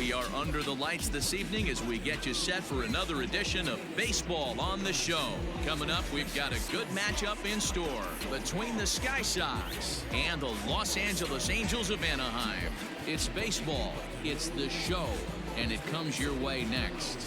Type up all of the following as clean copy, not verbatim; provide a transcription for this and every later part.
We are under the lights this evening as we get you set for another edition of Baseball on the Show. Coming up, we've got a good matchup in store between the Sky Sox and the Los Angeles Angels of Anaheim. It's baseball, it's the show, and it comes your way next.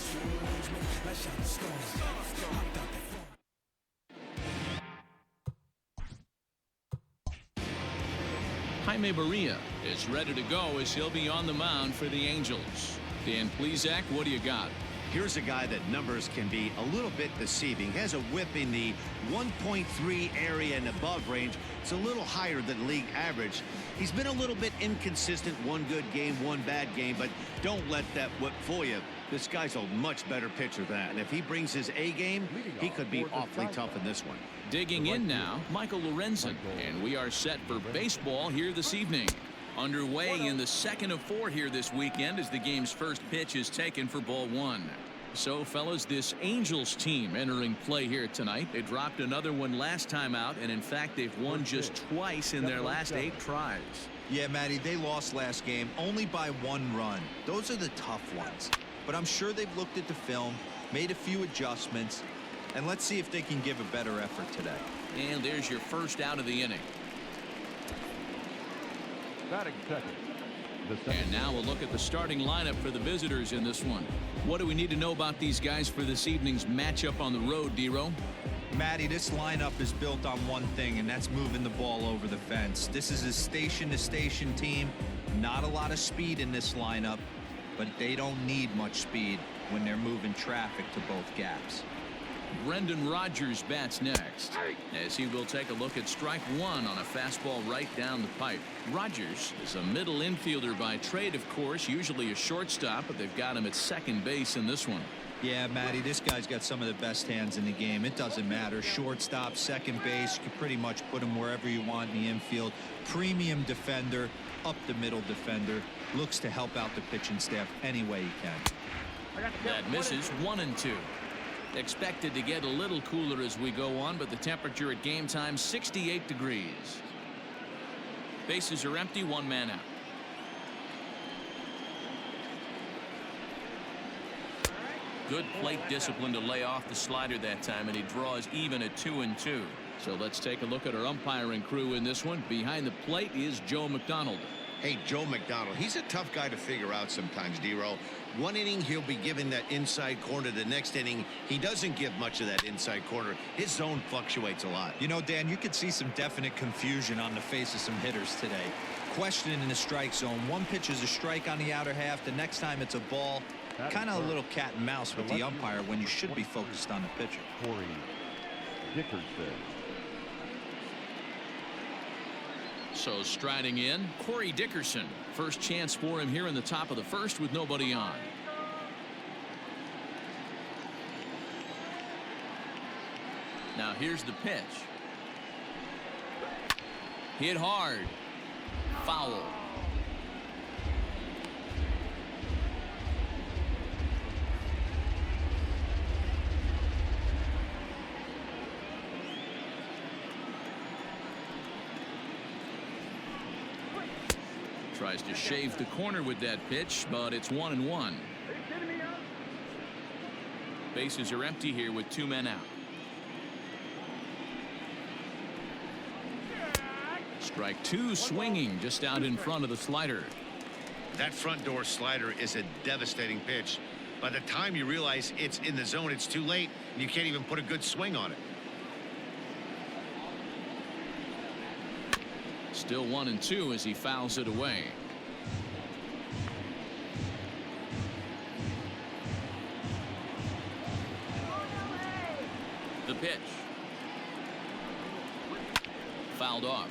Jaime Barria is ready to go as he'll be on the mound for the Angels. Dan Plesac, what do you got? Here's a guy that numbers can be a little bit deceiving. Has a whip in the 1.3 area and above range. It's a little higher than league average. He's been a little bit inconsistent. One good game, one bad game, but don't let that whip fool you. This guy's a much better pitcher than that. And if he brings his A game, he could be awfully tough in this one. Digging in now, Michael Lorenzen, and we are set for baseball here this evening. Underway in the second of 4 here this weekend as the game's first pitch is taken for ball 1. So, fellas, this Angels team entering play here tonight. They dropped another one last time out, and in fact, they've won just twice in their last 8 tries. Yeah, Matty, they lost last game only by 1 run. Those are the tough ones. But I'm sure they've looked at the film, made a few adjustments, and let's see if they can give a better effort today. And there's your first out of the inning. Batting second. And now we'll look at the starting lineup for the visitors in this one. What do we need to know about these guys for this evening's matchup on the road, D-Row? Matty, this lineup is built on one thing, and that's moving the ball over the fence. This is a station-to-station team. Not a lot of speed in this lineup, but they don't need much speed when they're moving traffic to both gaps. Brendan Rodgers bats next as he will take a look at strike 1 on a fastball right down the pipe. Rodgers is a middle infielder by trade, of course, usually a shortstop, but they've got him at second base in this one. Yeah, Matty, this guy's got some of the best hands in the game. It doesn't matter. Shortstop, second base, you can pretty much put him wherever you want in the infield. Premium defender, up the middle defender, looks to help out the pitching staff any way he can. That misses 1-2. Expected to get a little cooler as we go on, but the temperature at game time 68 degrees. Bases are empty, 1 man out. Good plate discipline to lay off the slider that time, and he draws even at 2-2. So let's take a look at our umpiring crew in this one. Behind the plate is Joe McDonald. Hey, Joe McDonald, he's a tough guy to figure out sometimes, D-Row. One inning, he'll be giving that inside corner. The next inning, he doesn't give much of that inside corner. His zone fluctuates a lot. You know, Dan, you could see some definite confusion on the face of some hitters today. Questioning in the strike zone. One pitch is a strike on the outer half. The next time it's a ball. Kind of a little cat and mouse with the umpire when you should be focused on the pitcher. Corey Dickerson. So striding in, Corey Dickerson. First chance for him here in the top of the first with nobody on. Now here's the pitch. Hit hard. Foul. Tries to shave the corner with that pitch, but it's 1-1. Bases are empty here with 2 men out. Strike 2 swinging just out in front of the slider. That front door slider is a devastating pitch. By the time you realize it's in the zone, it's too late. You can't even put a good swing on it. Still 1-2 as he fouls it away. The pitch. Fouled off.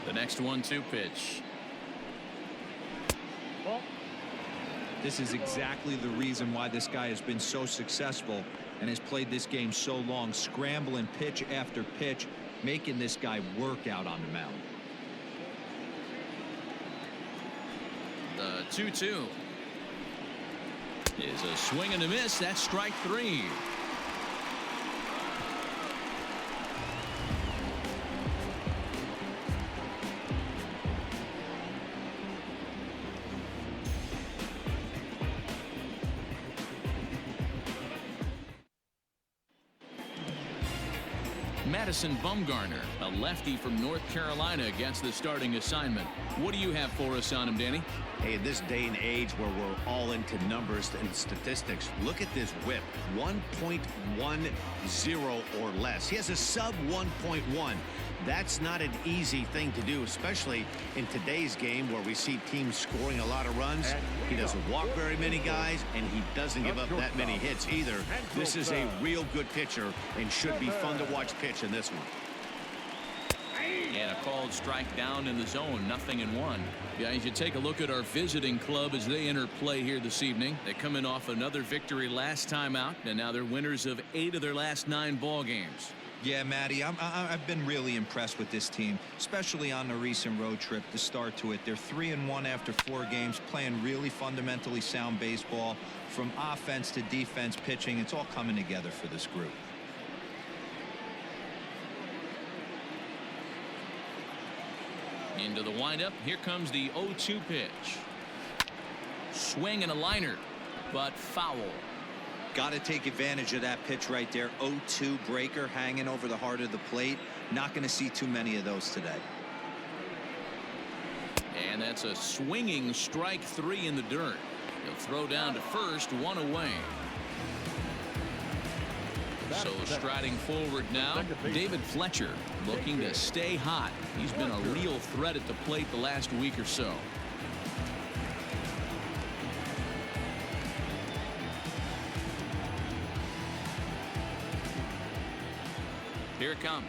The next 1-2 pitch. This is exactly the reason why this guy has been so successful and has played this game so long, scrambling pitch after pitch, making this guy work out on the mound. The 2-2 is a swing and a miss. That's strike 3. Madison Bumgarner, a lefty from North Carolina, gets the starting assignment. What do you have for us on him, Danny? Hey, in this day and age where we're all into numbers and statistics, look at this whip. 1.10 or less. He has a sub 1.1. That's not an easy thing to do, especially in today's game where we see teams scoring a lot of runs. He doesn't walk very many guys, and he doesn't give up that many hits either. This is a real good pitcher and should be fun to watch pitch in this one. And a called strike down in the zone, 0-1. Yeah, you should take a look at our visiting club as they enter play here this evening. They come in off another victory last time out, and now they're winners of 8 of their last 9 ball games. Yeah, Matty, I've been really impressed with this team, especially on the recent road trip, the start to it. They're 3-1 after 4 games, playing really fundamentally sound baseball. From offense to defense, pitching, it's all coming together for this group. Into the windup. Here comes the 0-2 pitch. Swing and a liner, but foul. Got to take advantage of that pitch right there. 0-2 breaker hanging over the heart of the plate. Not going to see too many of those today. And that's a swinging strike 3 in the dirt. He'll throw down to first, 1 away. So striding forward now, David Fletcher looking to stay hot. He's been a real threat at the plate the last week or so. Here it comes.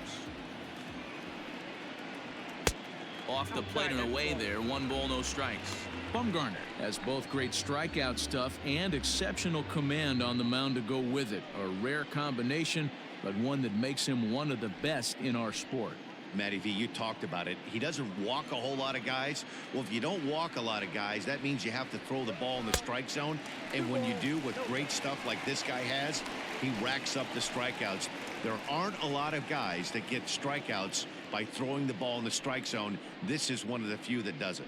Off the plate and away there. 1 ball, no strikes. Bumgarner has both great strikeout stuff and exceptional command on the mound to go with it. A rare combination, but one that makes him one of the best in our sport. Matty V, you talked about it. He doesn't walk a whole lot of guys. Well, if you don't walk a lot of guys, that means you have to throw the ball in the strike zone. And when you do, with great stuff like this guy has, he racks up the strikeouts. There aren't a lot of guys that get strikeouts by throwing the ball in the strike zone. This is one of the few that does it.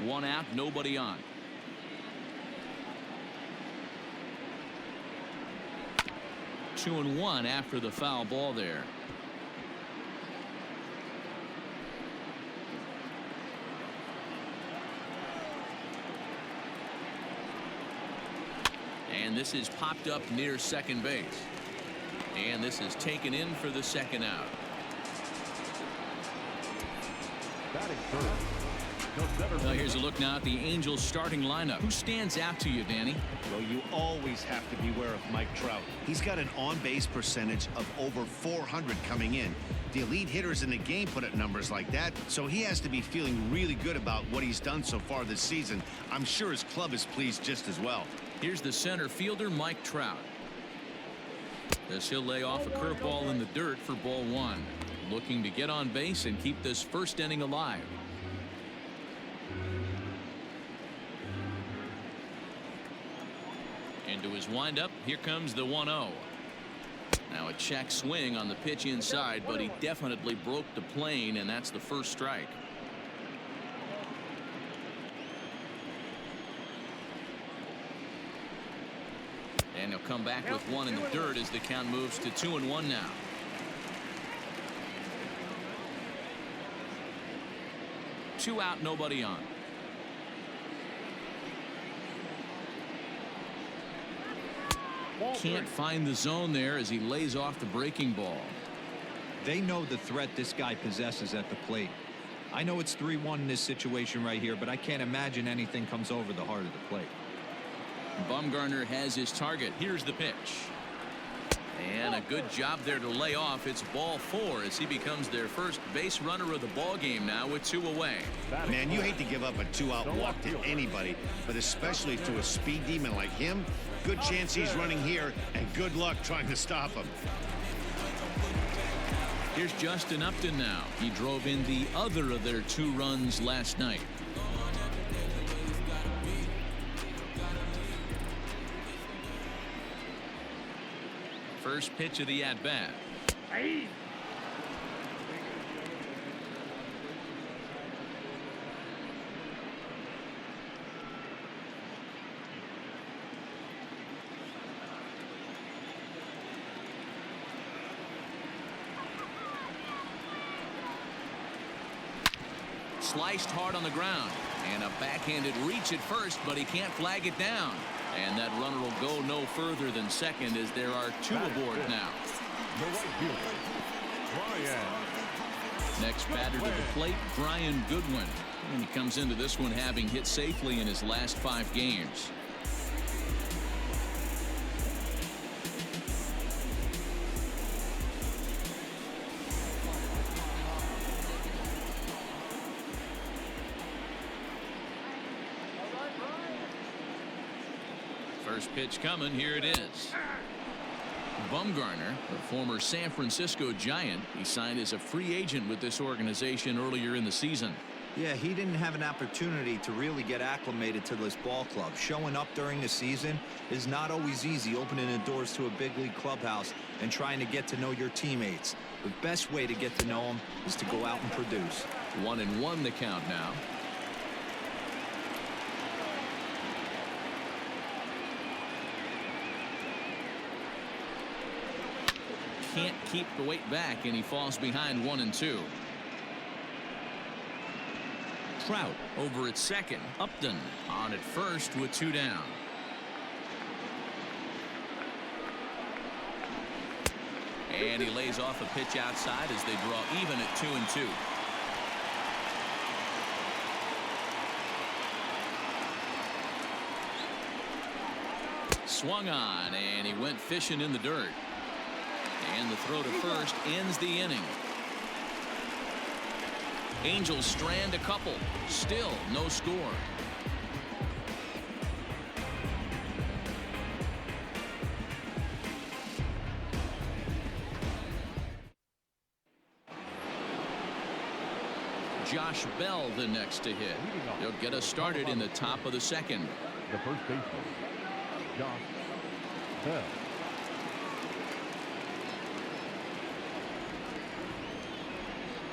1 out, nobody on. Two and 1 after the foul ball there. And this is popped up near second base. And this is taken in for the 2nd out. Batting first. Well, here's a look now at the Angels starting lineup. Who stands out to you, Danny? Well, you always have to beware of Mike Trout. He's got an on-base percentage of over 400 coming in. The elite hitters in the game put up numbers like that, so he has to be feeling really good about what he's done so far this season. I'm sure his club is pleased just as well. Here's the center fielder, Mike Trout. As he'll lay off a curveball in the dirt for ball 1. Looking to get on base and keep this first inning alive. Into his windup. Here comes the 1-0. Now a check swing on the pitch inside, but he definitely broke the plane, and that's the first strike. And he'll come back with 1 in the dirt as the count moves to 2-1 now. Two out, nobody on. Can't find the zone there as he lays off the breaking ball. They know the threat this guy possesses at the plate. I know it's 3-1 in this situation right here, but I can't imagine anything comes over the heart of the plate. Bumgarner has his target. Here's the pitch. And a good job there to lay off. It's ball 4 as he becomes their first base runner of the ball game now with 2 away. Man, you hate to give up a 2-out walk to anybody, but especially to a speed demon like him. Good chance he's running here, and good luck trying to stop him. Here's Justin Upton now. He drove in the other of their 2 runs last night. First pitch of the at-bat. Sliced hard on the ground. And a backhanded reach at first, but he can't flag it down. And that runner will go no further than second as there are 2 aboard now. The right fielder, Brian. Next batter to the plate, Brian Goodwin. And he comes into this one having hit safely in his last 5 games. First pitch coming. Here it is. Bumgarner, a former San Francisco Giant, he signed as a free agent with this organization earlier in the season. Yeah, he didn't have an opportunity to really get acclimated to this ball club. Showing up during the season is not always easy, opening the doors to a big league clubhouse and trying to get to know your teammates. The best way to get to know them is to go out and produce. 1-1 the count now. Can't keep the weight back, and he falls behind 1-2. Trout over at second. Upton on at first with 2 down. And he lays off a pitch outside as they draw even at 2-2. Swung on, and he went fishing in the dirt. And the throw to first ends the inning. Angels strand a couple. Still no score. Josh Bell the next to hit. He'll get us started in the top of the second. The first baseman, Josh Bell.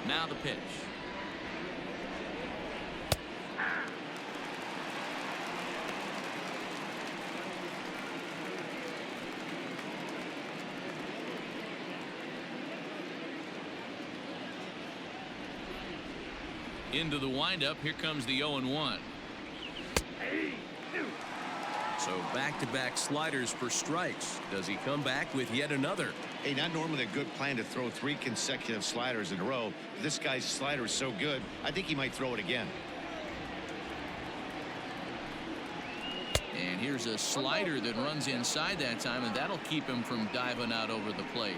Now the pitch. Into the windup. Here comes the 0-1. So back-to-back sliders for strikes. Does he come back with yet another? Hey, not normally a good plan to throw 3 consecutive sliders in a row. This guy's slider is so good, I think he might throw it again. And here's a slider that runs inside that time, and that'll keep him from diving out over the plate.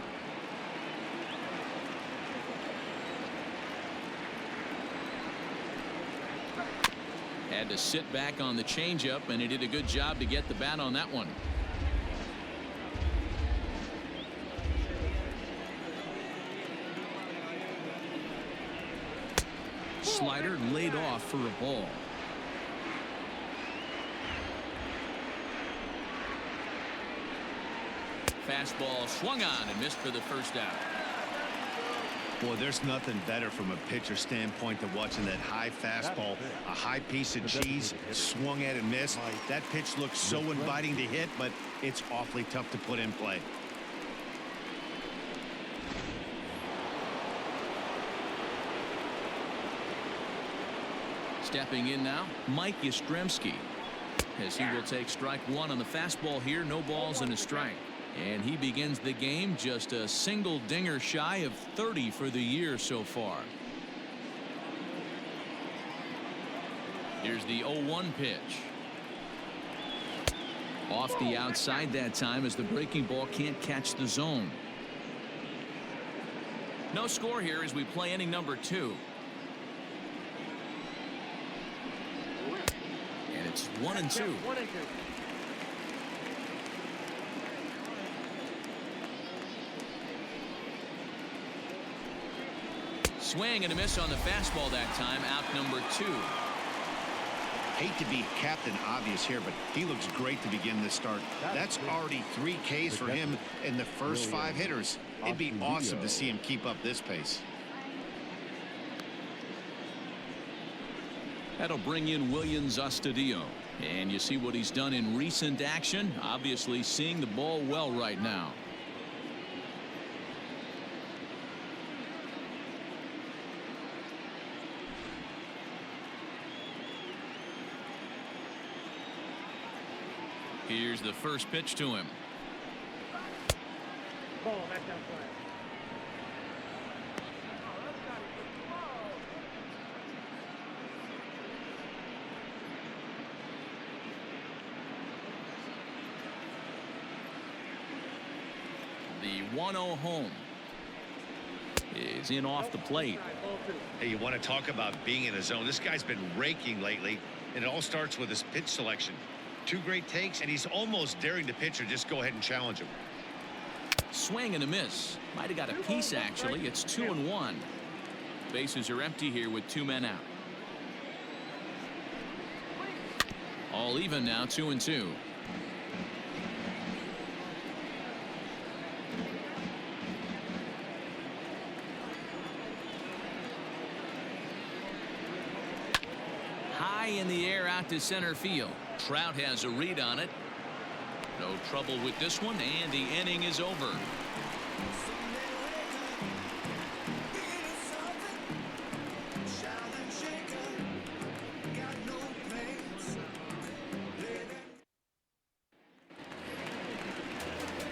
Had to sit back on the changeup, and he did a good job to get the bat on that one. Slider laid off for a ball. Fastball swung on and missed for the first out. Boy, there's nothing better from a pitcher standpoint than watching that high fastball, a high piece of cheese, swung at and missed. That pitch looks so inviting to hit, but it's awfully tough to put in play. Stepping in now, Mike Yastrzemski, as he will take strike 1 on the fastball here. No balls and a strike. And he begins the game just a single dinger shy of 30 for the year so far. Here's the 0-1 pitch. Off the outside that time as the breaking ball can't catch the zone. No score here as we play inning number 2. And it's 1-2. Swing and a miss on the fastball that time. Out number 2. Hate to be Captain Obvious here, but he looks great to begin this start. That's already 3 Ks for him in the first 5 hitters. It'd be awesome to see him keep up this pace. That'll bring in Williams Astudillo. And you see what he's done in recent action. Obviously seeing the ball well right now. Here's the first pitch to him. The 1-0 home is in off the plate. Hey, you want to talk about being in a zone? This guy's been raking lately, and it all starts with his pitch selection. 2 great takes, and he's almost daring the pitcher just go ahead and challenge him. Swing and a miss. Might have got a piece, actually. It's 2-1. Bases are empty here with 2 men out. All even now, 2-2. High in the air out to center field. Trout has a read on it. No trouble with this one, and the inning is over.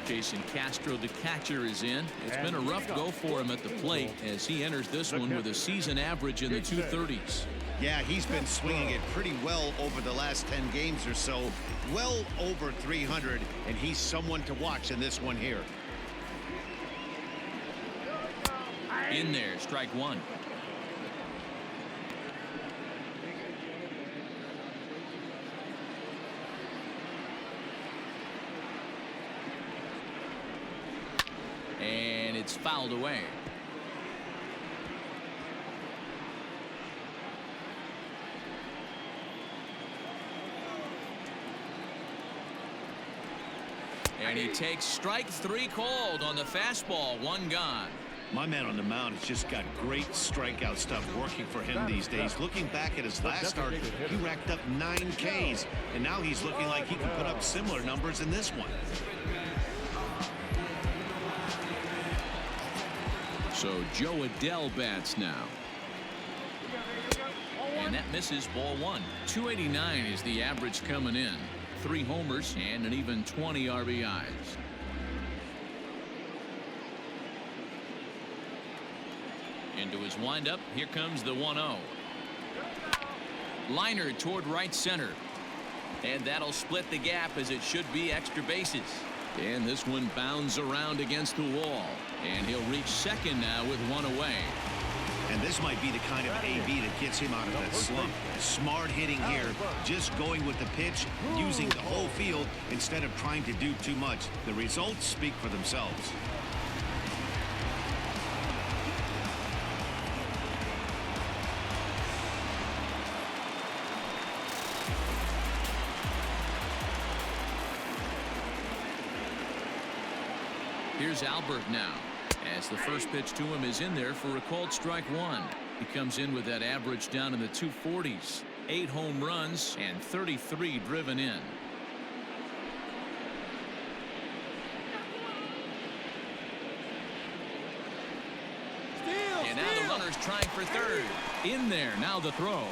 Jason Castro, the catcher, is in. It's been a rough go for him at the plate as he enters this one with a season average in the 230s. Yeah, he's been swinging it pretty well over the last 10 games or so. Well over 300, and he's someone to watch in this one here. In there, strike one. And it's fouled away. And he takes strike 3 called on the fastball. 1 gone. My man on the mound has just got great strikeout stuff working for him these days. Looking back at his last start, he racked up 9 Ks, and now he's looking like he can put up similar numbers in this one. So Joe Adell bats now. And that misses, ball 1. 289 is the average coming in. 3 homers and an even 20 RBIs. Into his windup. Here comes the 1-0. Liner toward right center. And that'll split the gap as it should be extra bases. And this one bounds around against the wall. And he'll reach second now with 1 away. And this might be the kind of AB that gets him out of that slump. Smart hitting here, just going with the pitch, using the whole field instead of trying to do too much. The results speak for themselves. Here's Albert now, as the first pitch to him is in there for a called strike 1. He comes in with that average down in the 240s. 8 home runs and 33 driven in. And now the runner's trying for third. In there, now the throw.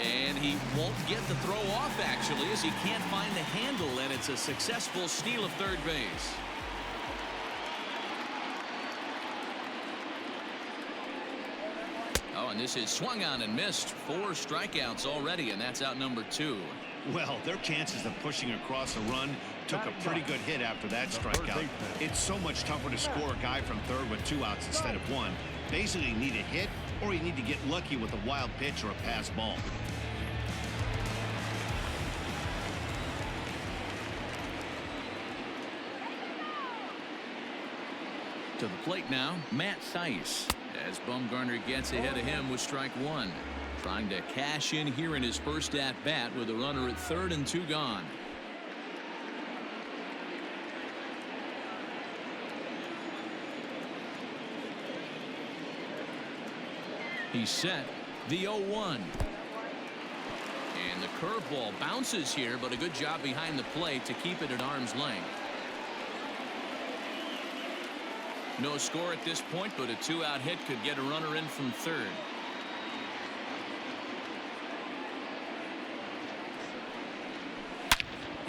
And he won't get the throw off, actually, as he can't find the handle, and it's a successful steal of third base. Oh, and this is swung on and missed. 4 strikeouts already, and that's out number 2. Well, their chances of pushing across a run took a pretty good hit after that strikeout. It's so much tougher to score a guy from third with 2 outs instead of 1. Basically, you need a hit, or you need to get lucky with a wild pitch or a pass ball. To the plate now, Matt Thaiss, as Bumgarner gets ahead of him with strike 1. Trying to cash in here in his first at-bat with a runner at third and 2 gone. He's set. The 0-1. And the curveball bounces here, but a good job behind the plate to keep it at arm's length. No score at this point, but a 2-out hit could get a runner in from third.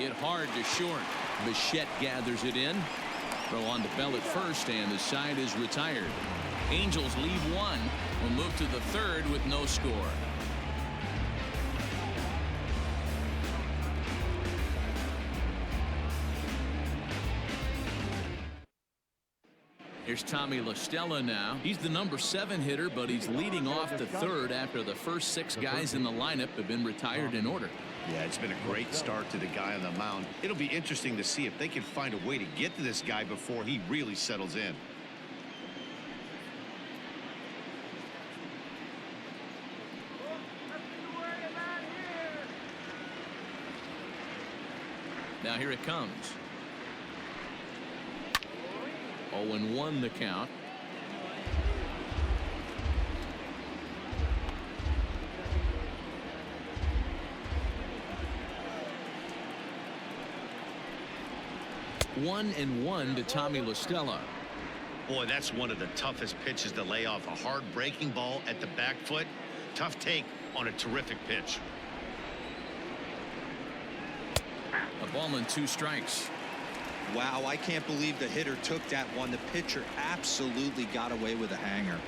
Hit hard to short. Bichette gathers it in. Throw on to Bell at first, and the side is retired. Angels leave one. Will move to the third with no score. Here's Tommy La Stella now. He's the number 7 hitter, but he's leading off the third after the first 6 guys in the lineup have been retired in order. Yeah, it's been a great start to the guy on the mound. It'll be interesting to see if they can find a way to get to this guy before he really settles in. Now here it comes. 0-1 the count. One and one to Tommy La Stella. Boy, that's one of the toughest pitches to lay off. A hard breaking ball at the back foot. Tough take on a terrific pitch. A ball and 2 strikes. Wow, I can't believe the hitter took that one. The pitcher absolutely got away with a hanger.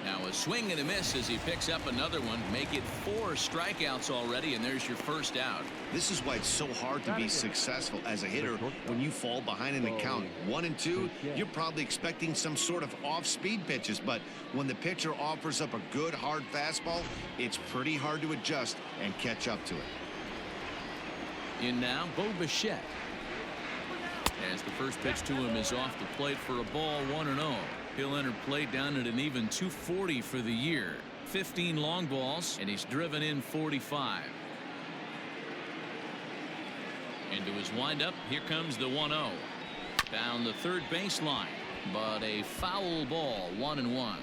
Now a swing and a miss as he picks up another one. Make it 4 strikeouts already, and there's your first out. This is why it's so hard to be successful as a hitter when you fall behind in the count 1 and 2. You're probably expecting some sort of off-speed pitches, but when the pitcher offers up a good hard fastball, it's pretty hard to adjust and catch up to it. In now, Bo Bichette. As the first pitch to him is off the plate for a ball, 1-0. He'll enter play down at an even 240 for the year. 15 long balls, and he's driven in 45. Into his windup, here comes the 1-0. Down the third baseline, but a foul ball, 1-1.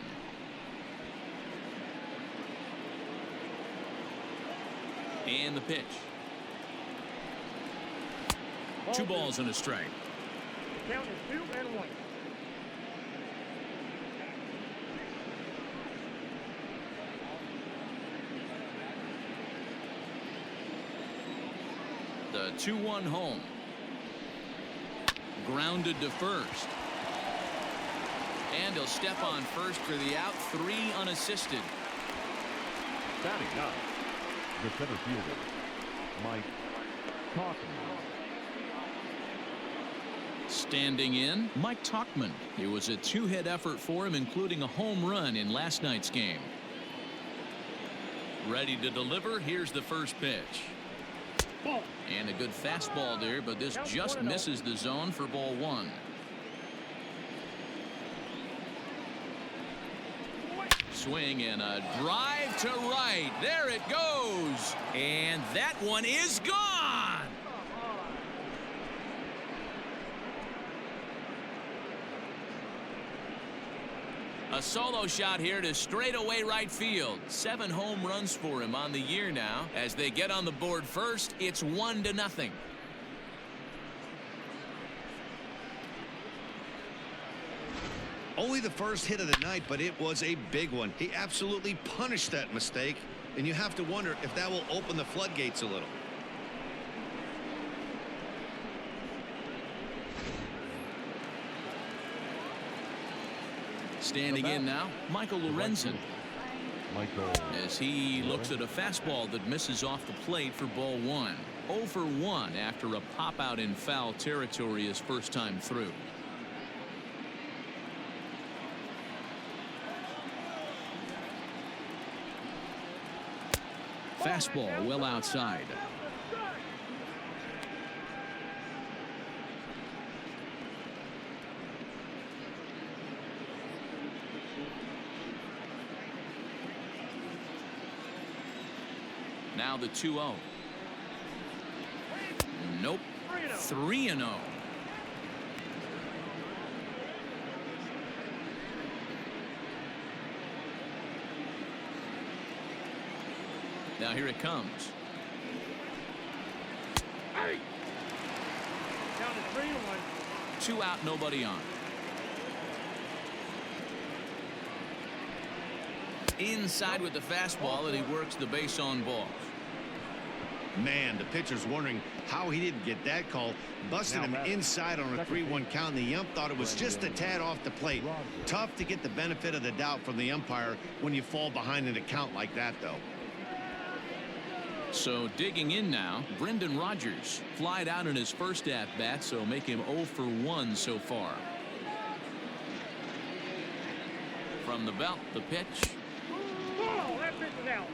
And the pitch. 2 balls and a strike. Count is 2-1. The 2-1 home. Grounded to first. And he'll step on first for the out. 3 unassisted. Batting up, the center fielder, Mike Coffman. Standing in, Mike Tauchman. It was a 2-hit effort for him, including a home run in last night's game. Ready to deliver. Here's the first pitch. And a good fastball there, but this just misses the zone for ball 1. Swing and a drive to right. There it goes. And that one is gone. A solo shot here to straightaway right field. 7 home runs for him on the year now. As they get on the board first, it's 1-0. Only the first hit of the night, but it was a big one. He absolutely punished that mistake, and you have to wonder if that will open the floodgates a little. Standing in now, Michael Lorenzen. As he looks at a fastball that misses off the plate for ball 1. 0 for 1 after a pop out in foul territory his first time through. Fastball well outside. Now the 2-0. Nope. 3-0. Now here it comes. Count is 3-1. 2 out, nobody on. Inside with the fastball, and he works the base on balls. Man, the pitcher's wondering how he didn't get that call. Busted him inside on a 3-1 count, and the ump thought it was just a tad off the plate. Tough to get the benefit of the doubt from the umpire when you fall behind in a count like that, though. So digging in now, Brendan Rodgers flied out in his first at-bat, so make him 0 for 1 so far. From the belt, the pitch. Oh, that pitch is out.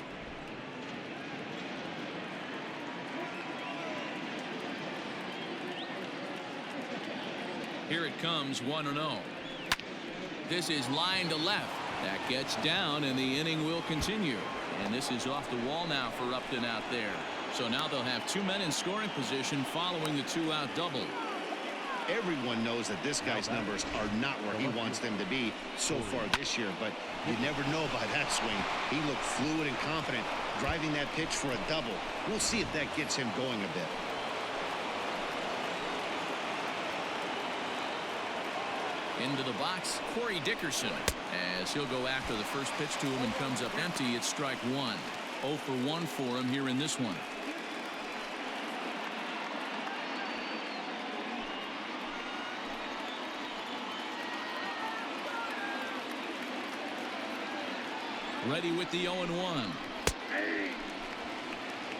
Here it comes, 1-0. This is line to left. That gets down, and the inning will continue. And this is off the wall now for Upton out there. So now they'll have 2 men in scoring position following the 2-out double. Everyone knows that this guy's numbers are not where he wants them to be so far this year, but you never know by that swing. He looked fluid and confident, driving that pitch for a double. We'll see if that gets him going a bit. Into the box, Corey Dickerson, as he'll go after the first pitch to him and comes up empty. It's strike one. 0 for 1 for him here in this one. Ready with the 0-1.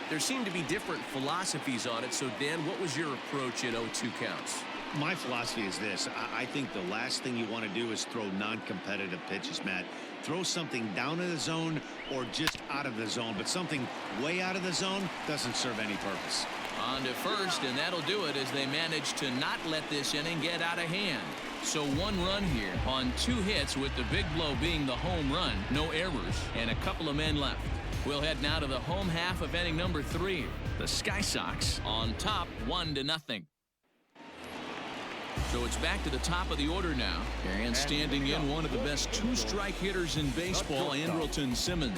There seem to be different philosophies on it. So, Dan, what was your approach at 0-2 counts? My philosophy is this. I think the last thing you want to do is throw non-competitive pitches, Matt. Throw something down in the zone or just out of the zone, but something way out of the zone doesn't serve any purpose. On to first, and that'll do it as they manage to not let this inning get out of hand. So 1 run here on 2 hits, with the big blow being the home run. No errors and a couple of men left. We'll head now to the home half of inning number 3. The Sky Sox on top 1-0. So it's back to the top of the order now. And standing in, one of the best 2-strike hitters in baseball, Andrelton Simmons.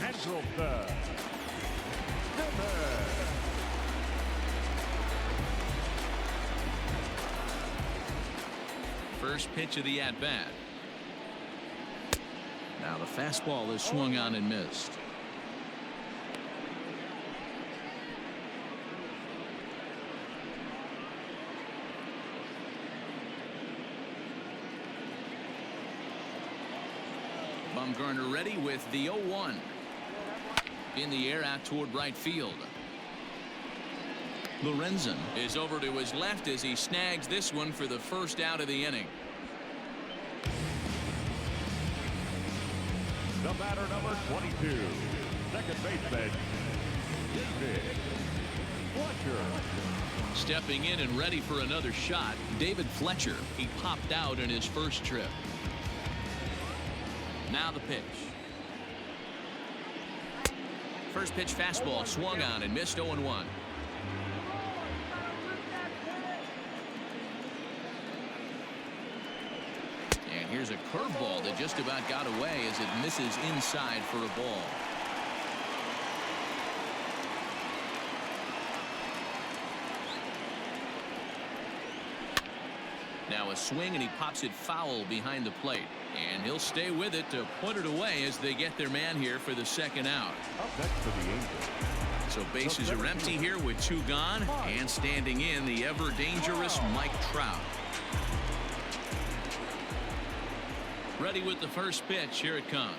First pitch of the at-bat. Now the fastball is swung on and missed. Bumgarner ready with the 0-1. In the air out toward right field. Lorenzen is over to his left as he snags this one for the first out of the inning. The batter, number 22, second baseman, David Fletcher. Stepping in and ready for another shot, David Fletcher. He popped out in his first trip. Now the pitch. First pitch fastball swung on and missed. 0-1. And here's a curveball that just about got away as it misses inside for a ball. Now a swing, and he pops it foul behind the plate. And he'll stay with it to put it away as they get their man here for the second out. Up next for the Angels. So bases are empty here with 2 gone. And standing in, the ever-dangerous Mike Trout. Ready with the first pitch. Here it comes.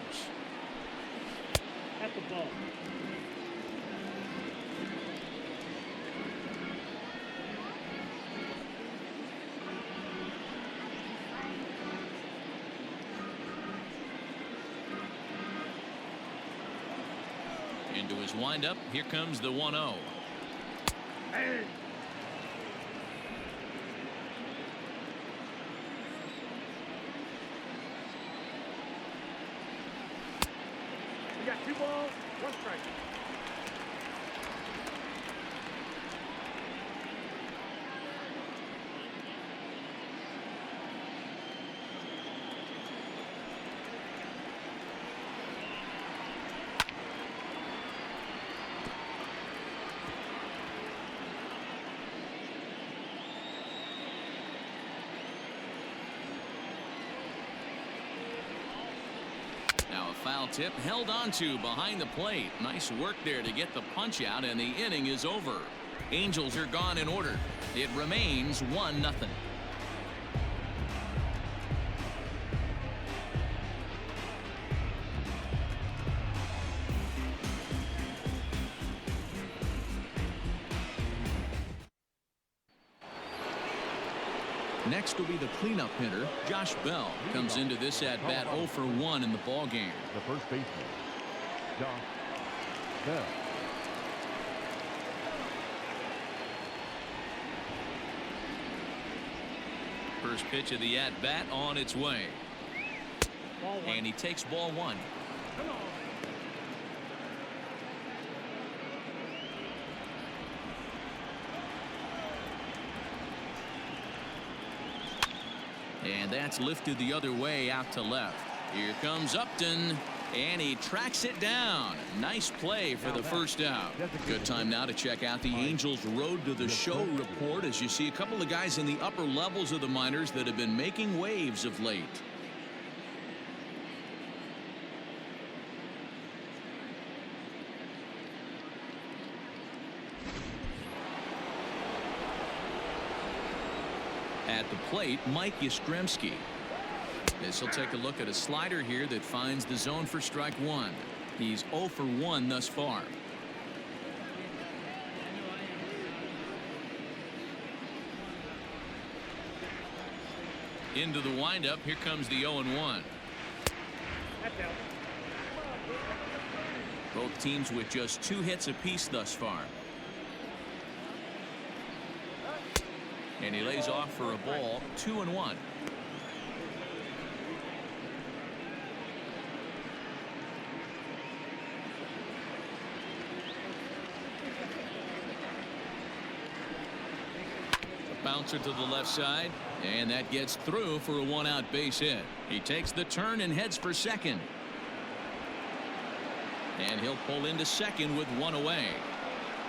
At the ball. Into his windup. Here comes the 1-0. Hey. We got 2 balls, 1 strike. Now a foul tip held onto behind the plate. Nice work there to get the punch out, and the inning is over. Angels are gone in order. It remains 1-0. Next will be the cleanup hitter. Josh Bell comes into this at bat 0 for 1 in the ball game. The first baseman, Josh Bell. First pitch of the at bat on its way. And he takes ball 1. And that's lifted the other way out to left. Here comes Upton, and he tracks it down. Nice play for the first out. Good time now to check out the Angels Road to the Show report, as you see a couple of guys in the upper levels of the minors that have been making waves of late. At the plate, Mike Yastrzemski. This will take a look at a slider here that finds the zone for strike 1. He's 0 for 1 thus far. Into the windup. Here comes the 0-1. Both teams with just 2 hits apiece thus far. And he lays off for a ball. 2-1. Bouncer to the left side, and that gets through for a 1-out base hit. He takes the turn and heads for second. And he'll pull into second with 1 away.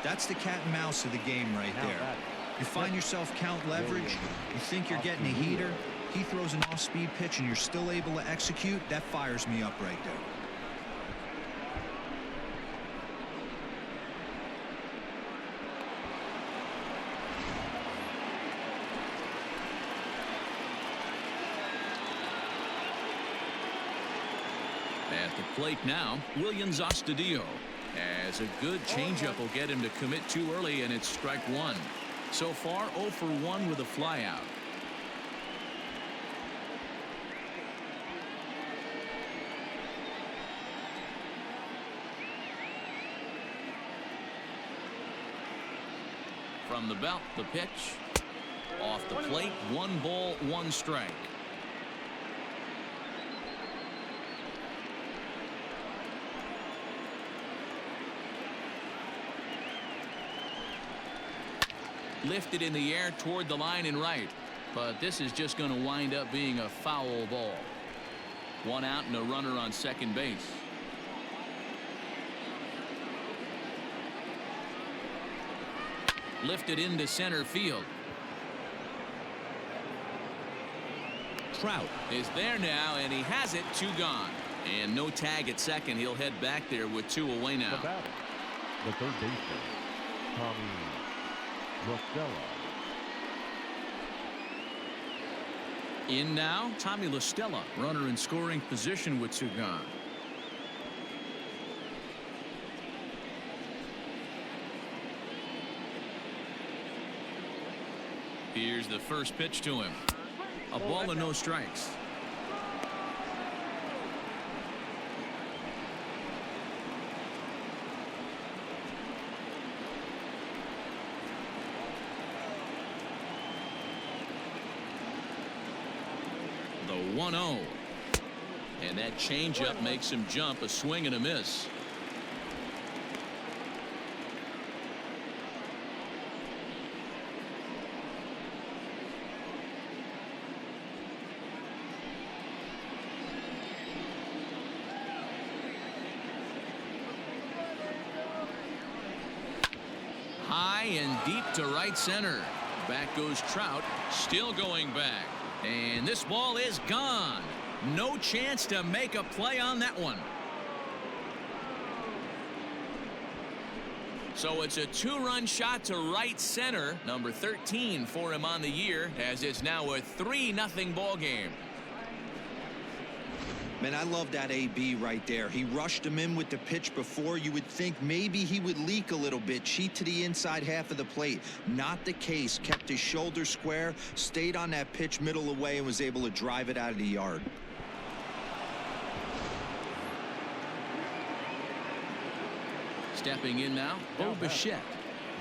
That's the cat and mouse of the game right there. You find yourself count leverage, you think you're getting a heater, he throws an off-speed pitch and you're still able to execute. That fires me up right there. At the plate now, Williams Astudillo. As a good changeup will get him to commit too early, and it's strike 1. So far 0 for 1 with a flyout. From the belt, the pitch. Off the plate, 1 ball, 1 strike. Lifted in the air toward the line and right, but this is just going to wind up being a foul ball. 1 out and a runner on second base. Lifted into center field. Trout is there now, and he has it. 2 gone, and no tag at second. He'll head back there with 2 away now. The third baseman, Tommy Lustella. In now, Tommy Lustella, runner in scoring position with 2 gone. Here's the first pitch to him. A ball and no strikes. The 1-0. And that changeup makes him jump. A swing and a miss. High and deep to right center. Back goes Trout, still going back. And this ball is gone. No chance to make a play on that one. So it's a 2-run shot to right center, number 13 for him on the year, as it's now a 3-0 ball game. Man, I love that AB right there. He rushed him in with the pitch before. You would think maybe he would leak a little bit, cheat to the inside half of the plate. Not the case. Kept his shoulder square, stayed on that pitch middle away, and was able to drive it out of the yard. Stepping in now, Bo Bichette.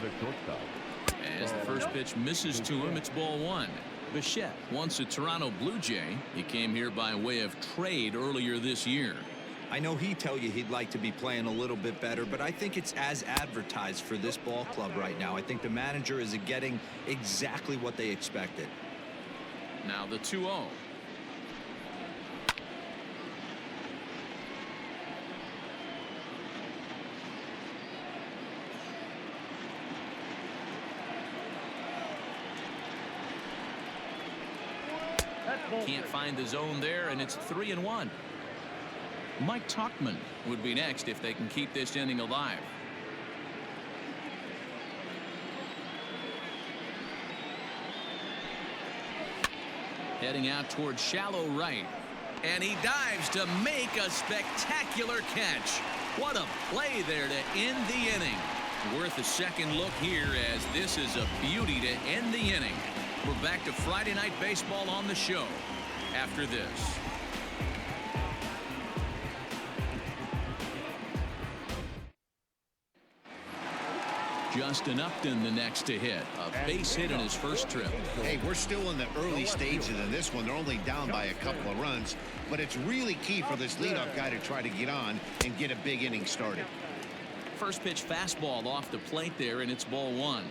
The shortstop. As the first pitch misses to him, it's ball 1. Bichette, once a Toronto Blue Jay, he came here by way of trade earlier this year. I know he'd tell you he'd like to be playing a little bit better, but I think it's as advertised for this ball club right now. I think the manager is getting exactly what they expected. Now the 2-0. Can't find the zone there, and it's 3-1. Mike Tauchman would be next if they can keep this inning alive. Heading out towards shallow right, and he dives to make a spectacular catch. What a play there to end the inning. Worth a second look here, as this is a beauty to end the inning. We're back to Friday Night Baseball on the show after this. Justin Upton the next to hit. A base hit in his first trip. Hey, we're still in the early stages of this one. They're only down by a couple of runs, but it's really key for this leadoff guy to try to get on and get a big inning started. First pitch fastball off the plate there, and it's ball 1.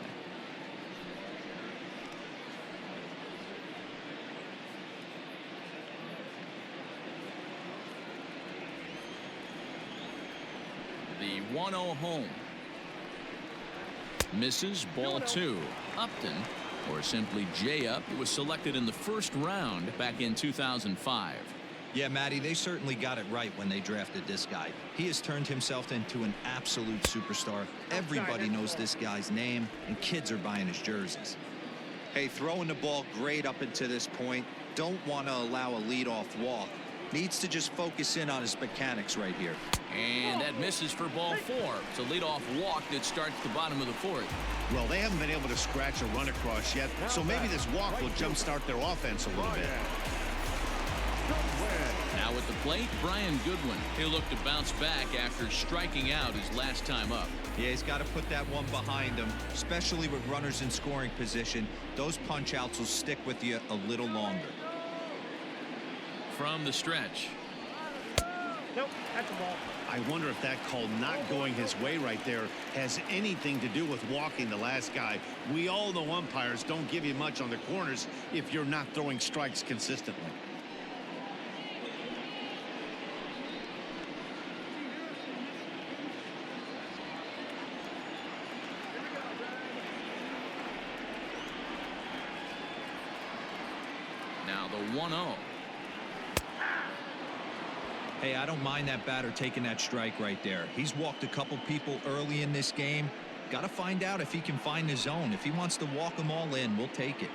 The 1-0 home. Misses, ball 2. Upton, or simply J-Up, was selected in the first round back in 2005. Yeah, Matty, they certainly got it right when they drafted this guy. He has turned himself into an absolute superstar. Everybody knows this guy's name, and kids are buying his jerseys. Hey, throwing the ball great up until this point. Don't want to allow a leadoff walk. Needs to just focus in on his mechanics right here. And that misses for ball 4. It's a leadoff walk that starts the bottom of the 4th. Well, they haven't been able to scratch a run across yet, so maybe this walk will jumpstart their offense a little bit. Now at the plate, Brian Goodwin. He'll look to bounce back after striking out his last time up. Yeah, he's got to put that one behind him, especially with runners in scoring position. Those punch outs will stick with you a little longer. From the stretch. Nope, that's a ball. I wonder if that call not going his way right there has anything to do with walking the last guy. We all know umpires don't give you much on the corners if you're not throwing strikes consistently. Now the 1-0. Hey, I don't mind that batter taking that strike right there. He's walked a couple people early in this game. Got to find out if he can find the zone. If he wants to walk them all in, we'll take it.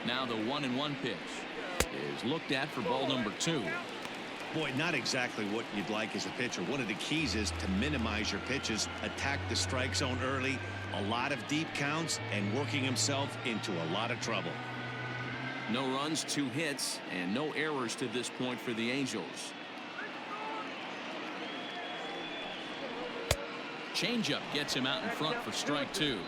Now the 1-1 pitch is looked at for ball number 2. Boy, not exactly what you'd like as a pitcher. One of the keys is to minimize your pitches, attack the strike zone early, a lot of deep counts, and working himself into a lot of trouble. No runs, 2 hits, and no errors to this point for the Angels. Changeup gets him out in front for strike 2.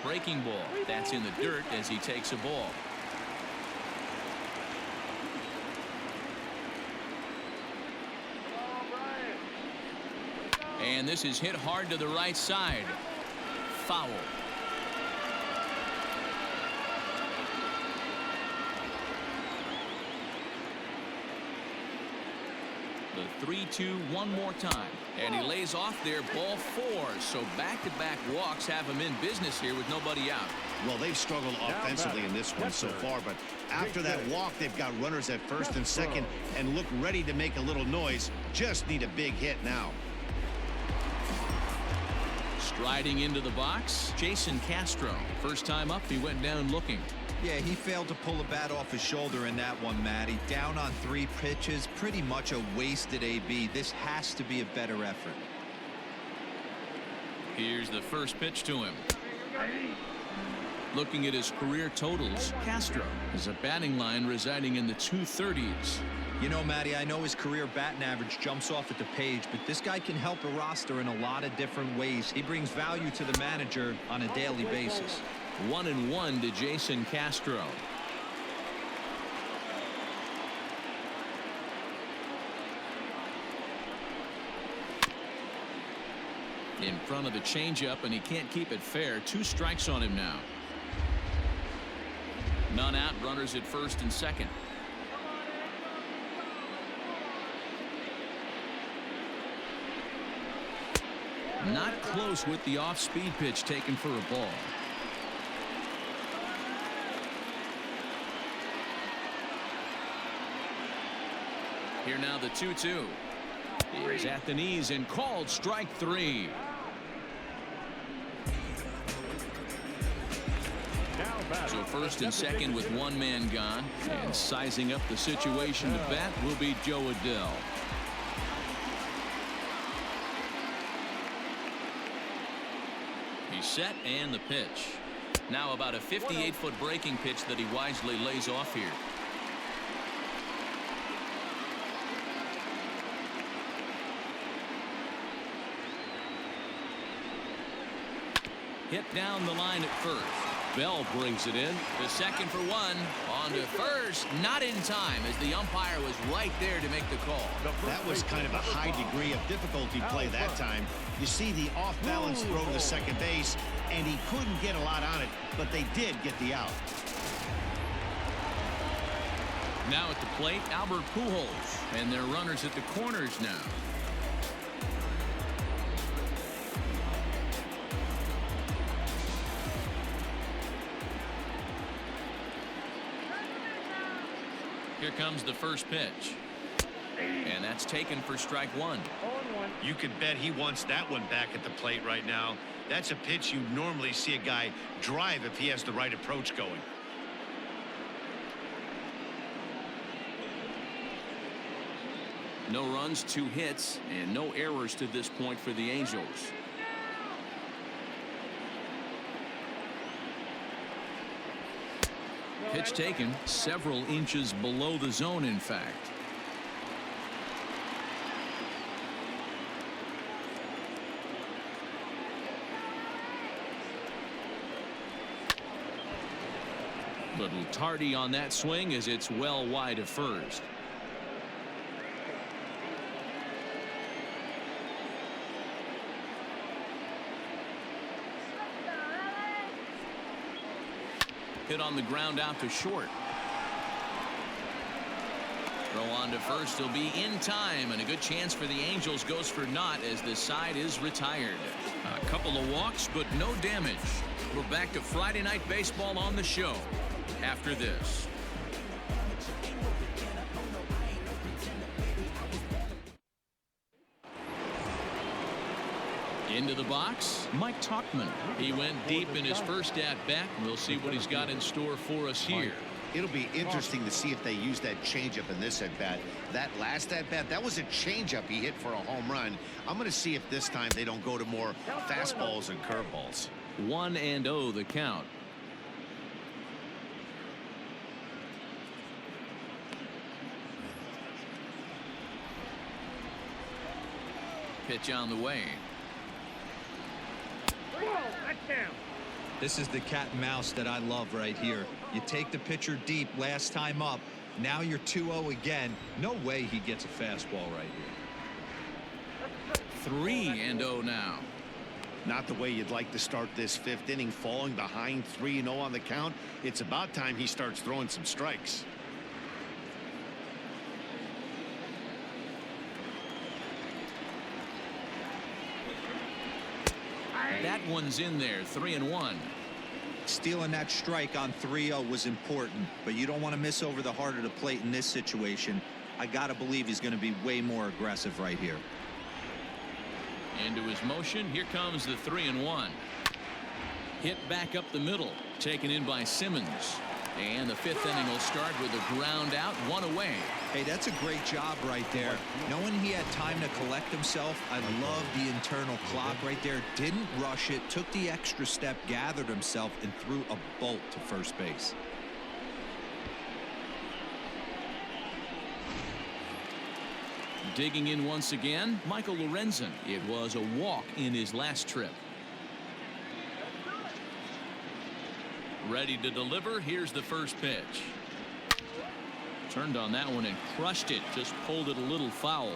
Breaking ball. That's in the dirt as he takes a ball. And this is hit hard to the right side. Foul. The 3-2 one more time. And he lays off there, ball 4. So back-to-back walks have him in business here with nobody out. Well, they've struggled offensively in this one so far, but after that walk, they've got runners at first and second and look ready to make a little noise. Just need a big hit now. Striding into the box, Jason Castro. First time up, he went down looking. Yeah, he failed to pull the bat off his shoulder in that one, Matty. Down on 3 pitches, pretty much a wasted AB. This has to be a better effort. Here's the first pitch to him. Looking at his career totals, Castro has a batting line residing in the 230s. You know, Matty, I know his career batting average jumps off at the page, but this guy can help a roster in a lot of different ways. He brings value to the manager on a daily basis. 1-1 to Jason Castro. In front of the changeup, and he can't keep it fair. 2 strikes on him now. None out, runners at first and second. Not close with the off-speed pitch taken for a ball. Here now the 2-2 is at the knees and called strike 3. So first and second with 1 man gone, and sizing up the situation to bat will be Joe Adell. He's set and the pitch. Now about a 58-foot breaking pitch that he wisely lays off here. Hit down the line at first. Bell brings it in. The second for 1. On to first. Not in time as the umpire was right there to make the call. That was kind of a high degree of difficulty play that time. You see the off-balance throw to the second base, and he couldn't get a lot on it, but they did get the out. Now at the plate, Albert Pujols, and their runners at the corners now. Here comes the first pitch. And that's taken for strike 1. You could bet he wants that one back at the plate right now. That's a pitch you normally see a guy drive if he has the right approach going. No runs, 2 hits, and no errors to this point for the Angels. Pitch taken several inches below the zone, in fact. Little tardy on that swing as it's well wide of first. Hit on the ground out to short. Throw on to first. He'll be in time, and a good chance for the Angels goes for naught as the side is retired. A couple of walks, but no damage. We're back to Friday Night Baseball on the show after this. Into the box, Mike Tauchman. He went deep in his first at-bat. We'll see what he's got in store for us here. It'll be interesting to see if they use that changeup in this at-bat. That last at-bat, that was a changeup he hit for a home run. I'm going to see if this time they don't go to more fastballs and curveballs. 1-0 the count. Pitch on the way. This is the cat and mouse that I love right here. You take the pitcher deep last time up. Now you're 2-0 again. No way he gets a fastball right here. 3-0 now. Not the way you'd like to start this 5th inning, falling behind 3-0 on the count. It's about time he starts throwing some strikes. That one's in there. 3-1. Stealing that strike on 3-0 was important, but you don't want to miss over the heart of the plate in this situation. I gotta believe he's going to be way more aggressive right here. Into his motion. Here comes the 3-1. Hit back up the middle. Taken in by Simmons. And the fifth inning will start with a ground out, 1 away. Hey, that's a great job right there. Knowing he had time to collect himself, I love the internal clock right there. Didn't rush it, took the extra step, gathered himself, and threw a bolt to first base. Digging in once again, Michael Lorenzen. It was a walk in his last trip. Ready to deliver. Here's the first pitch. Turned on that one and crushed it. Just pulled it a little foul.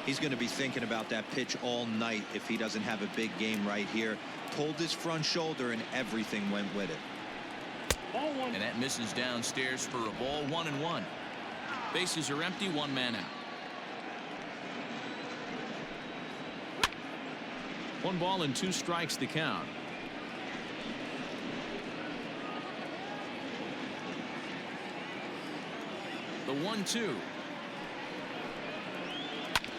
He's going to be thinking about that pitch all night if he doesn't have a big game right here. Pulled his front shoulder and everything went with it. And that misses downstairs for a ball. 1-1. Bases are empty. 1 man out. 1 ball and 2 strikes to count. The 1-2.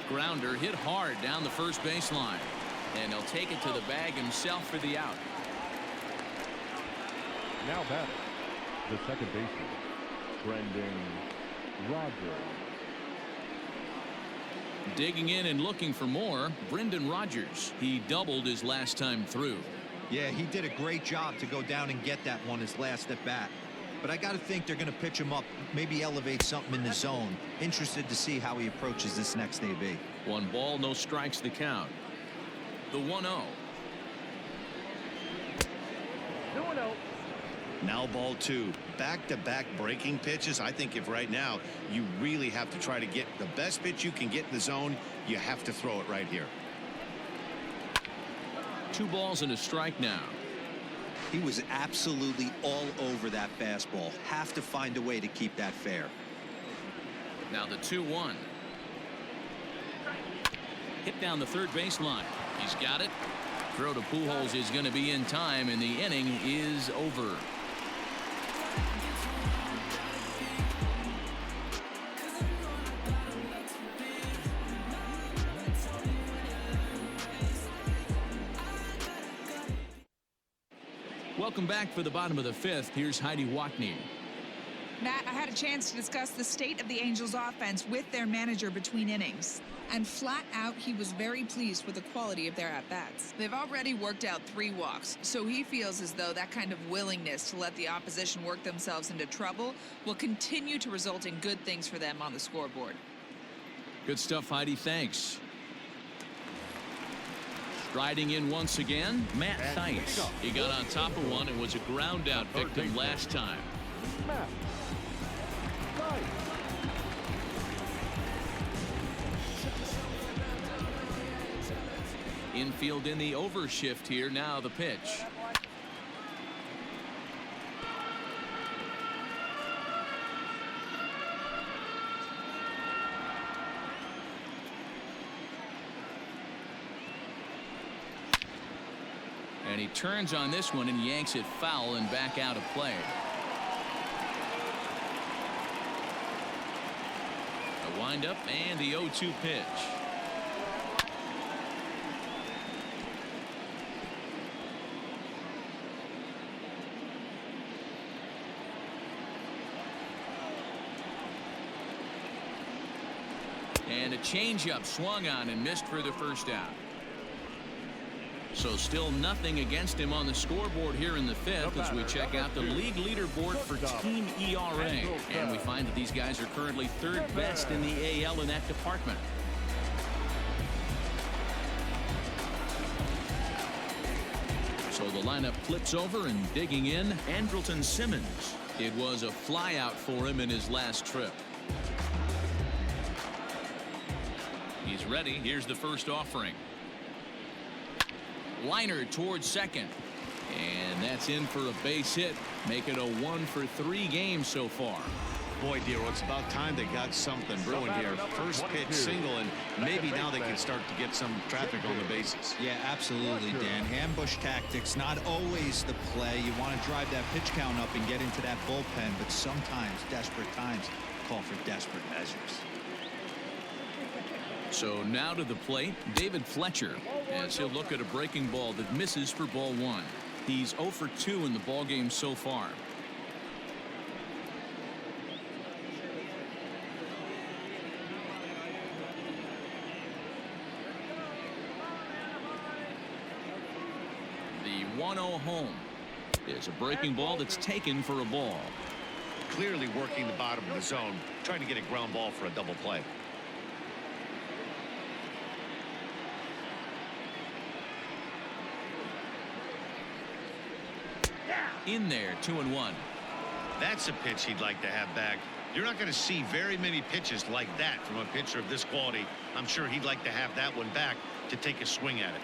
Grounder hit hard down the first baseline. And he'll take it to the bag himself for the out. Now batting, the second baseman, Brendan Rodgers. Digging in and looking for more, Brendan Rodgers. He doubled his last time through. Yeah, he did a great job to go down and get that one his last at bat. But I got to think they're going to pitch him up, maybe elevate something in the zone. Interested to see how he approaches this next AB. 1 ball, no strikes to count. The 1-0. 2-0. Now ball 2. Back-to-back breaking pitches. I think if right now you really have to try to get the best pitch you can get in the zone, you have to throw it right here. 2 balls and a strike now. He was absolutely all over that fastball. Have to find a way to keep that fair. Now the 2-1. Hit down the third baseline. He's got it. Throw to Pujols is going to be in time, and the inning is over. Welcome back for the bottom of the 5th. Here's Heidi Watney. Matt, I had a chance to discuss the state of the Angels offense with their manager between innings. And flat out, he was very pleased with the quality of their at-bats. They've already worked out 3 walks, so he feels as though that kind of willingness to let the opposition work themselves into trouble will continue to result in good things for them on the scoreboard. Good stuff, Heidi. Thanks. Striding in once again, Matt Theis. He got on top of one and was a ground out victim last time. Matt Theis. Infield in the overshift here. Now the pitch. And he turns on this one and yanks it foul and back out of play. A windup and the 0-2 pitch. And a changeup swung on and missed for the first out. So still nothing against him on the scoreboard here in the 5th as we check out the league leaderboard for team ERA. And we find that these guys are currently 3rd best in the AL in that department. So the lineup flips over, and digging in, Andrelton Simmons. It was a flyout for him in his last trip. He's ready. Here's the first offering. Liner towards second. And that's in for a base hit. Make it a 1-for-3 game so far. Boy, Dero, it's about time they got something brewing here. First pitch single, and maybe now they can start to get some traffic on the bases. Yeah, absolutely, Dan. Ambush tactics, not always the play. You want to drive that pitch count up and get into that bullpen, but sometimes desperate times call for desperate measures. So now to the plate, David Fletcher, as he'll look at a breaking ball that misses for ball one. He's 0 for 2 in the ball game so far. The 1-0 home is a breaking ball that's taken for a ball. Clearly working the bottom of the zone, trying to get a ground ball for a double play. In there, 2-1. That's a pitch he'd like to have back. You're not going to see very many pitches like that from a pitcher of this quality. I'm sure he'd like to have that one back to take a swing at it.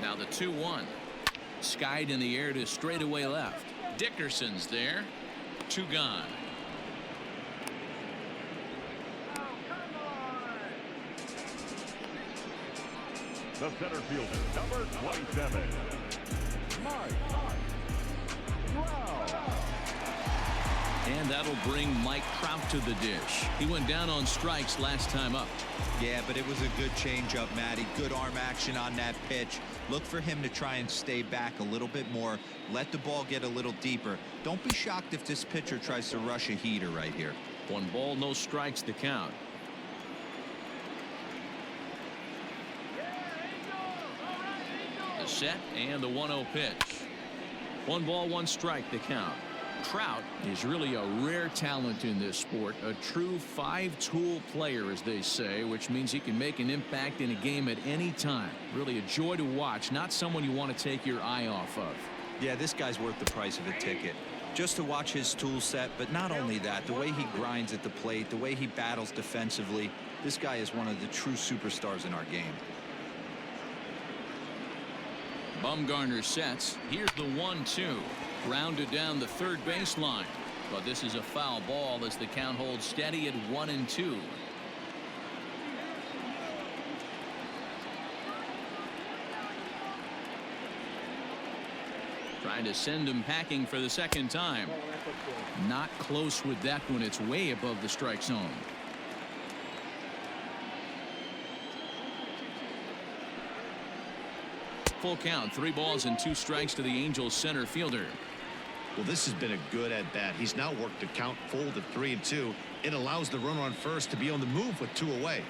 Now the 2-1. Skied in the air to straightaway left. Dickerson's there. 2 gone. The center fielder, number 27, Mike Trout. And that'll bring Mike Trout to the dish. He went down on strikes last time up. Yeah, but it was a good changeup, Matty. Good arm action on that pitch. Look for him to try and stay back a little bit more. Let the ball get a little deeper. Don't be shocked if this pitcher tries to rush a heater right here. 1 ball, no strikes to count. The set and the 1-0 pitch. 1 ball, 1 strike to count. Trout is really a rare talent in this sport, a true 5-tool player, as they say, which means he can make an impact in a game at any time. Really a joy to watch, not someone you want to take your eye off of. Yeah, this guy's worth the price of a ticket. Just to watch his tool set, but not only that, the way he grinds at the plate, the way he battles defensively, this guy is one of the true superstars in our game. Bumgarner sets. Here's the 1-2. Grounded down the third baseline. But this is a foul ball as the count holds steady at 1-2. Trying to send him packing for the second time. Not close with that one. It's way above the strike zone. Full count, 3 balls and 2 strikes to the Angels center fielder. Well, this has been a good at bat. He's now worked the count full to 3-2. It allows the runner on first to be on the move with 2 away.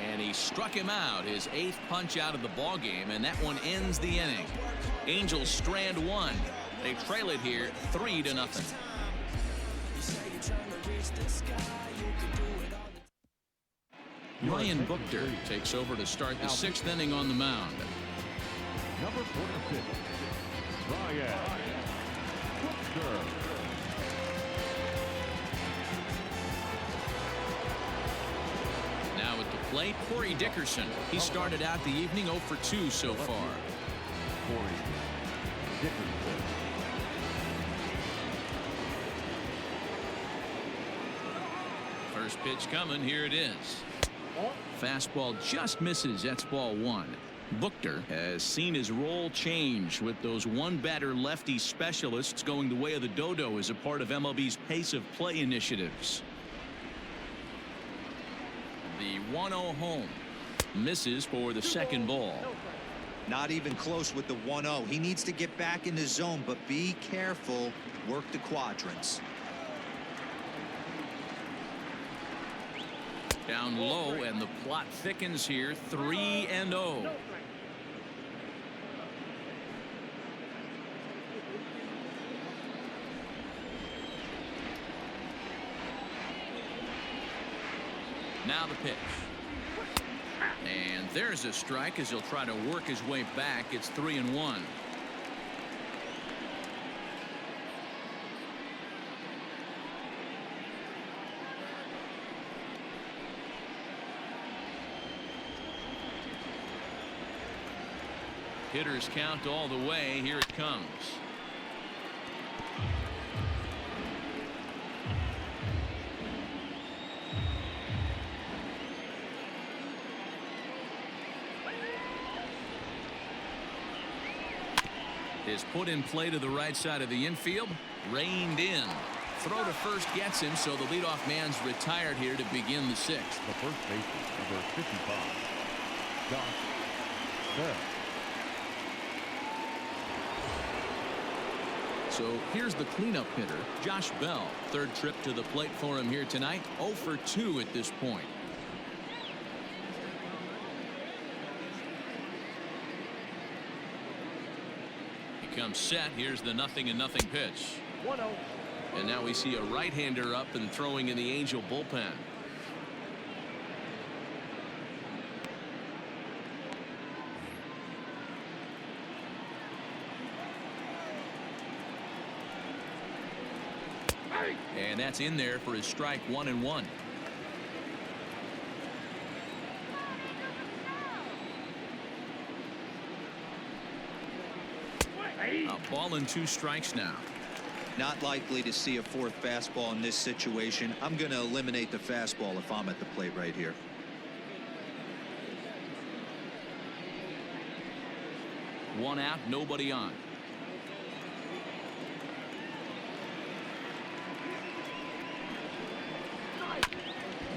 And he struck him out, his 8th punch out of the ball game, and that one ends the inning. Angels strand 1. They trail it here 3-0. Ryan Buchter takes over to start the 6th inning on the mound. Number 46, Ryan Buchter. Now at the plate, Corey Dickerson. He started out the evening 0 for 2 so far. Corey Dickerson. First pitch coming. Here it is. Fastball just misses. That's ball 1. Buchter has seen his role change with those 1-batter lefty specialists going the way of the dodo as a part of MLB's pace of play initiatives. The 1-0 home misses for the second ball. Not even close with the 1-0. He needs to get back in the zone, but be careful. Work the quadrants. Down low, and the plot thickens here. 3-0. Now the pitch. And there's a strike as he'll try to work his way back. It's 3-1. Hitters count all the way. Here it comes. Is put in play to the right side of the infield. Reined in. Throw to first gets him, so the leadoff man's retired here to begin the sixth. The first baseman, number 55, Josh Bell. So here's the cleanup hitter, Josh Bell. Third trip to the plate for him here tonight. 0 for 2 at this point. He comes set. Here's the 0-0 pitch. 1-0. And now we see a right-hander up and throwing in the Angel bullpen. And that's in there for his strike 1-1. A ball and 2 strikes now. Not likely to see a fourth fastball in this situation. I'm going to eliminate the fastball if I'm at the plate right here. One out, nobody on.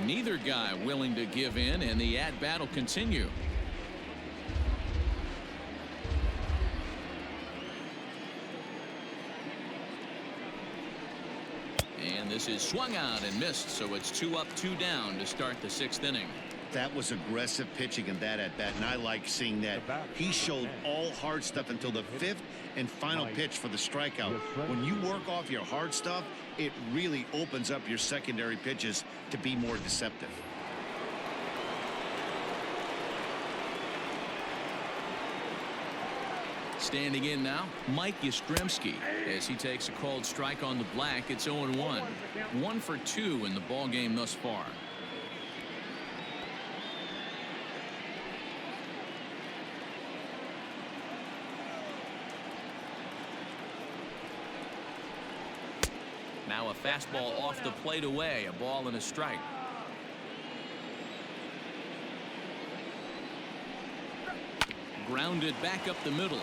Neither guy willing to give in, and the at-bat will continue. And this is swung out and missed, so it's 2 up, 2 down to start the 6th inning. That was aggressive pitching in that at bat, and I like seeing that. He showed all hard stuff until the 5th and final pitch for the strikeout. When you work off your hard stuff, it really opens up your secondary pitches to be more deceptive. Standing in now, Mike Yastrzemski, as he takes a called strike on the black. It's 0-1. 1 for 2 in the ball game thus far. Now a fastball off the plate away. A ball and a strike. Grounded back up the middle.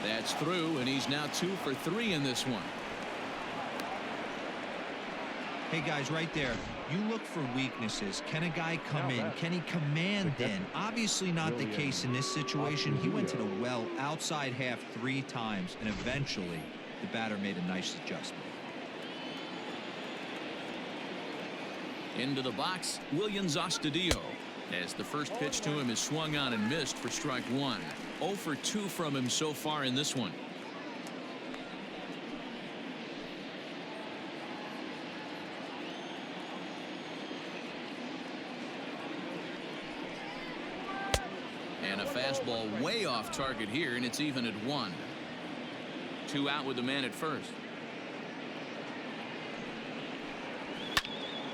That's through, and he's now 2 for 3 in this one. Hey guys, right there, you look for weaknesses. Can a guy come in? Can he command in? Obviously not the case in this situation. He went to the well outside half 3 times, and eventually the batter made a nice adjustment. Into the box, Williams Astudillo, as the first pitch to him is swung on and missed for strike 1. 0 for 2 from him so far in this one. And a fastball way off target here, and it's even at 1. 2 out with the man at first.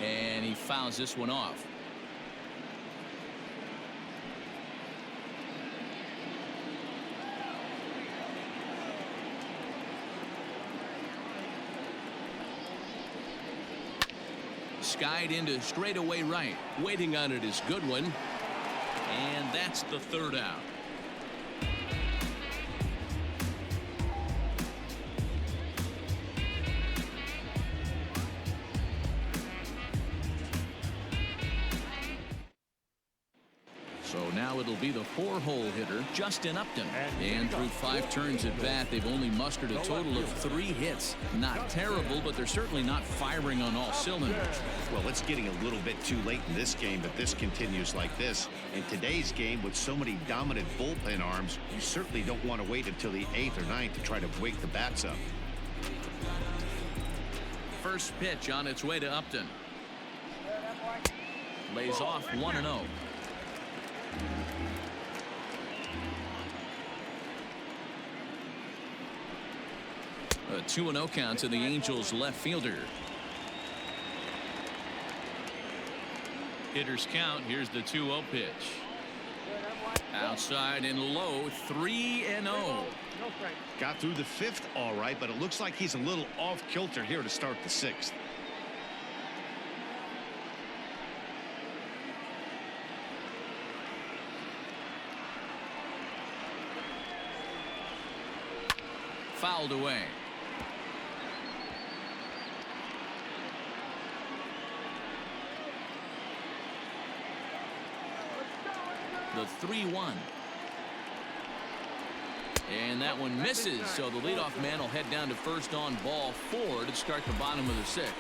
And he fouls this one off. Skied into straightaway right. Waiting on it is Goodwin. And that's the 3rd out. So now it'll be the 4-hole hitter, Justin Upton. And through 5 turns at bat, they've only mustered a total of 3 hits. Not terrible, but they're certainly not firing on all cylinders. Well, it's getting a little bit too late in this game, but this continues like this. In today's game, with so many dominant bullpen arms, you certainly don't want to wait until the 8th or 9th to try to wake the bats up. First pitch on its way to Upton. Lays off 1-0. A 2-0 count to the Angels left fielder. Hitters count. Here's the 2-0 pitch. Outside and low, 3-0. No strike. Got through the 5th all right, but it looks like he's a little off kilter here to start the 6th. Fouled away. The 3-1. And that one misses, so the leadoff man will head down to first on ball 4 to start the bottom of the 6th.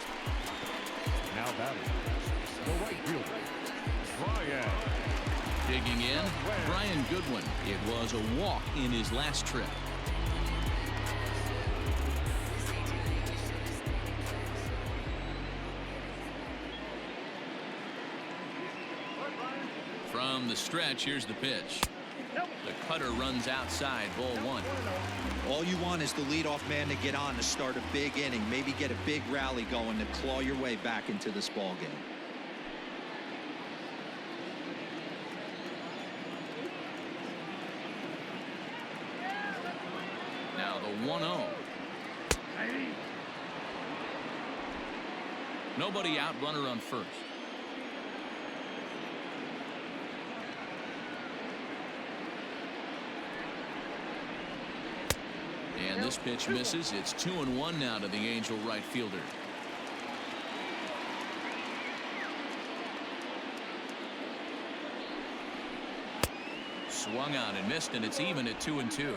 Now batting, the right fielder, Brian. Digging in, Brian Goodwin. It was a walk in his last trip. From the stretch, here's the pitch. The cutter runs outside, ball 1. All you want is the leadoff man to get on to start a big inning, maybe get a big rally going to claw your way back into this ball game. Now the 1-0. Nobody out, runner on first. And this pitch misses. It's 2-1 now to the Angel right fielder. Swung on and missed, and it's even at 2-2.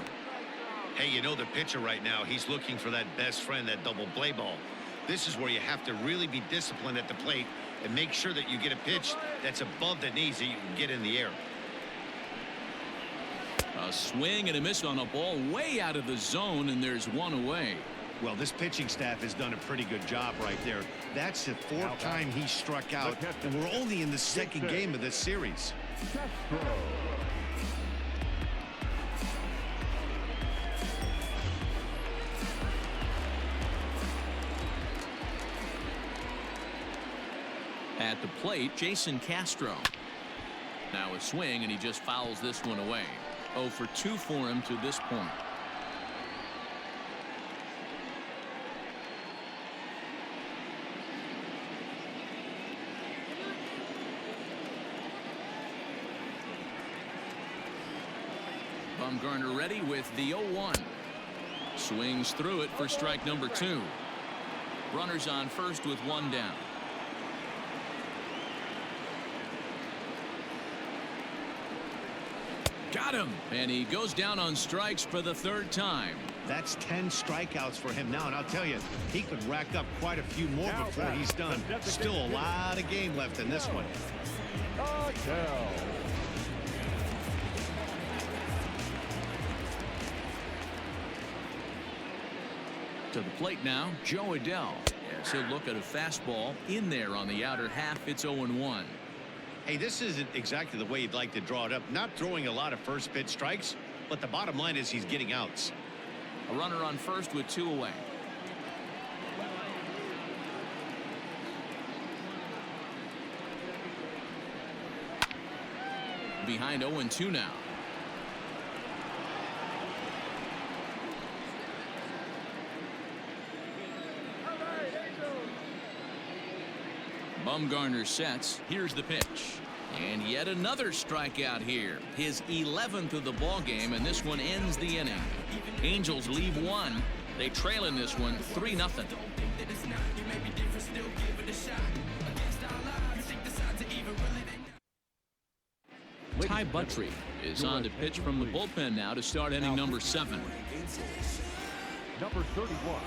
Hey, you know the pitcher right now, he's looking for that best friend, that double play ball. This is where you have to really be disciplined at the plate and make sure that you get a pitch that's above the knees that you can get in the air. A swing and a miss on a ball way out of the zone, and there's one away. Well, this pitching staff has done a pretty good job right there. That's the 4th time he struck out, and we're only in the 2nd game of this series. At the plate, Jason Castro. Now a swing, and he just fouls this one away. 0 for 2 for him to this point. Bumgarner ready with the 0-1. Swings through it for strike number 2. Runners on first with 1 down. Got him, and he goes down on strikes for the 3rd time. That's 10 strikeouts for him now, and I'll tell you, he could rack up quite a few more before he's done. Still a lot of game left in this one. To the plate now, Joe Adell. As he'll look at a fastball in there on the outer half. It's 0-1. Hey, this isn't exactly the way you'd like to draw it up. Not throwing a lot of first pitch strikes, but the bottom line is he's getting outs. A runner on first with 2 away. Behind 0-2 now. Bumgarner sets. Here's the pitch. And yet another strikeout here. His 11th of the ball game, and this one ends the inning. Angels leave 1. They trail in this one 3-0. Ty Buttrey is on to pitch from the bullpen now to start inning number 7. Number 31.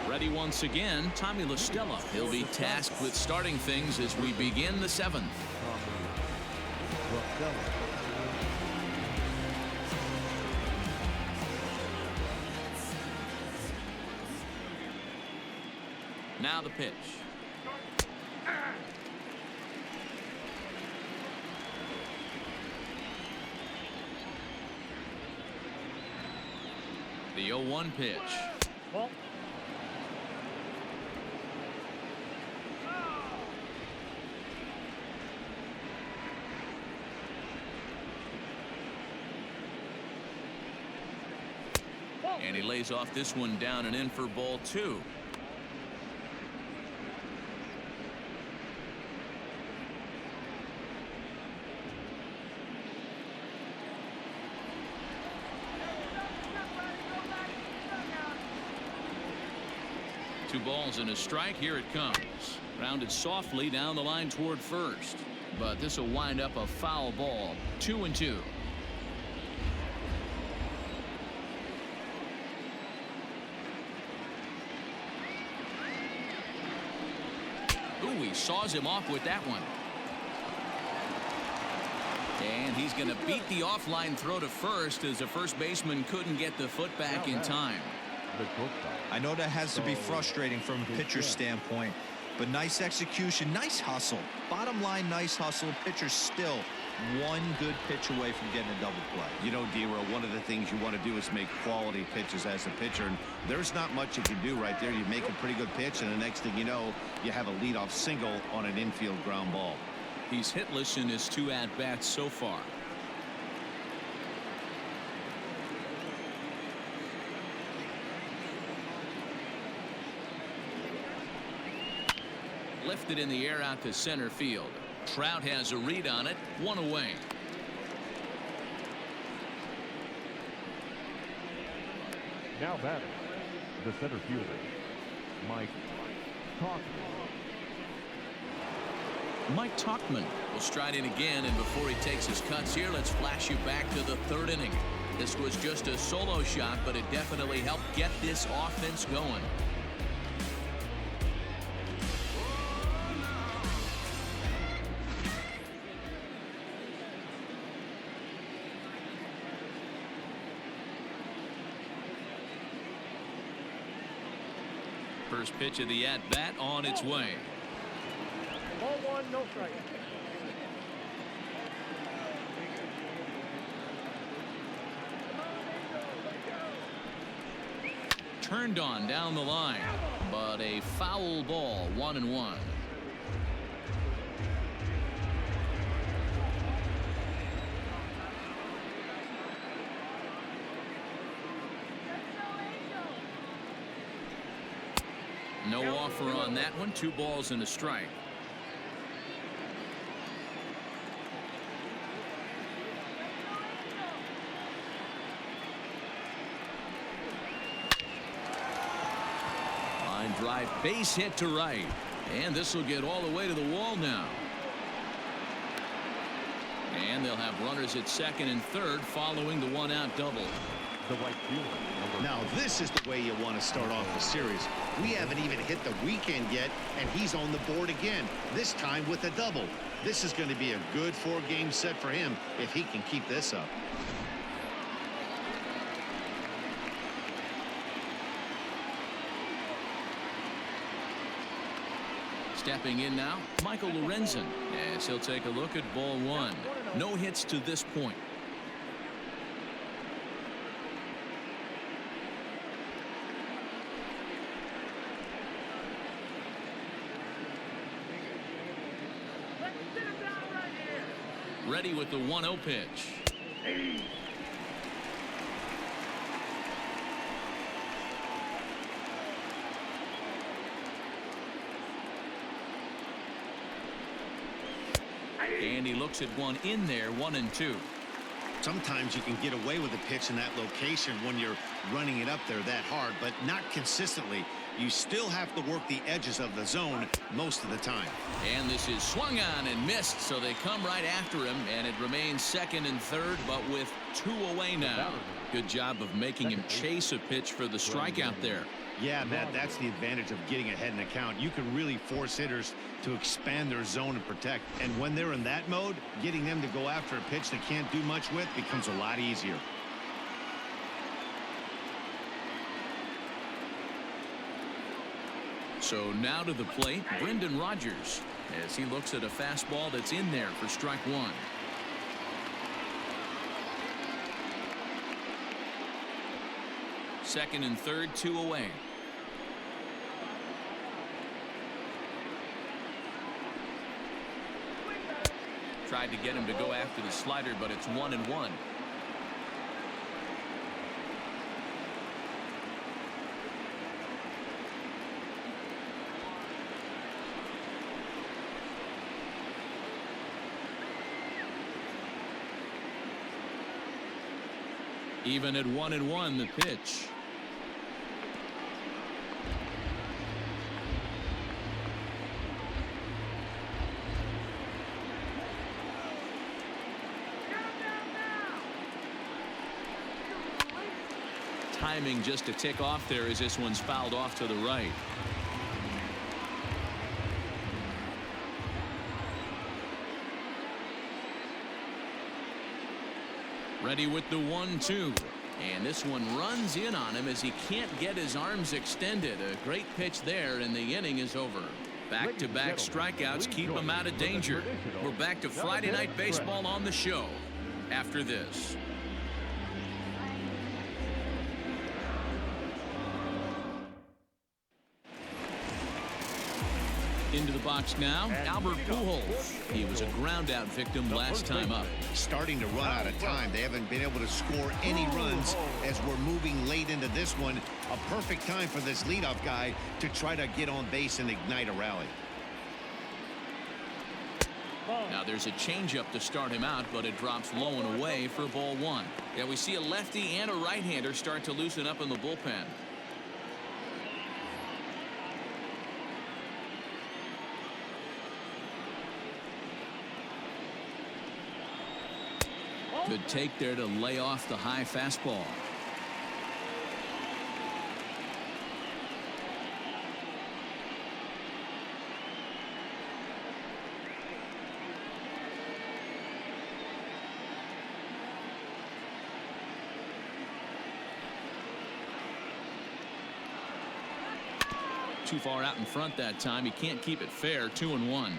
Ready once again, Tommy La Stella. He'll be tasked with starting things as we begin the 7th. Now the pitch. The 0-1 pitch. Ball. And he lays off this one down and in for ball 2. Two balls and a strike. Here it comes. Rounded softly down the line toward first. But this will wind up a foul ball. 2-2. Ooh, he saws him off with that one. And he's going to beat the offline throw to first as the first baseman couldn't get the foot back in time. I know that has to be frustrating from a pitcher's standpoint, but nice execution, nice hustle. Bottom line, nice hustle. Pitcher's still one good pitch away from getting a double play. You know, D-Roll, one of the things you want to do is make quality pitches as a pitcher, and there's not much you can do right there. You make a pretty good pitch, and the next thing you know, you have a leadoff single on an infield ground ball. He's hitless in his 2 at-bats so far. Lifted in the air out to center field. Trout has a read on it. 1 away. Now batting, the center fielder, Mike Tauchman. Mike Tauchman will stride in again, and before he takes his cuts here, let's flash you back to the 3rd inning. This was just a solo shot, but it definitely helped get this offense going. First pitch of the at-bat on its way. Ball 1, no strike. Turned on down the line, but a foul ball. 1-1. No offer on that one. 2 balls and a strike. Line drive, base hit to right, and this will get all the way to the wall now. And they'll have runners at second and third following the 1-out double. The right fielder. Now this is the way you want to start off the series. We haven't even hit the weekend yet, and he's on the board again, this time with a double. This is going to be a good 4-game set for him if he can keep this up. Stepping in now, Michael Lorenzen, as he'll take a look at ball 1. No hits to this point. Ready with the 1-0 pitch. And he looks at one in there. 1-2. Sometimes you can get away with a pitch in that location when you're running it up there that hard, but not consistently. You still have to work the edges of the zone most of the time. And this is swung on and missed, so they come right after him, and it remains second and third, but with 2 away now. Good job of making him chase a pitch for the strikeout there. Yeah, Matt, that's the advantage of getting ahead in the count. You can really force hitters to expand their zone and protect. And when they're in that mode, getting them to go after a pitch they can't do much with becomes a lot easier. So now to the plate, Brendan Rodgers, as he looks at a fastball that's in there for strike 1. Second and third, 2 away. Tried to get him to go after the slider, but it's 1-1. Even at 1-1, the pitch. Timing just to tick off there as this one's fouled off to the right. Ready with the 1-2. And this one runs in on him as he can't get his arms extended. A great pitch there, and the inning is over. Back-to-back strikeouts keep him out of danger. We're back to Friday Night Baseball on the show after this. Into the box now, Albert Pujols. He was a ground-out victim last time up. Starting to run out of time. They haven't been able to score any runs as we're moving late into this one. A perfect time for this leadoff guy to try to get on base and ignite a rally. Now there's a changeup to start him out, but it drops low and away for ball one. Yeah, we see a lefty and a right-hander start to loosen up in the bullpen. Good take there to lay off the high fastball. Too far out in front that time. He can't keep it fair. 2-1.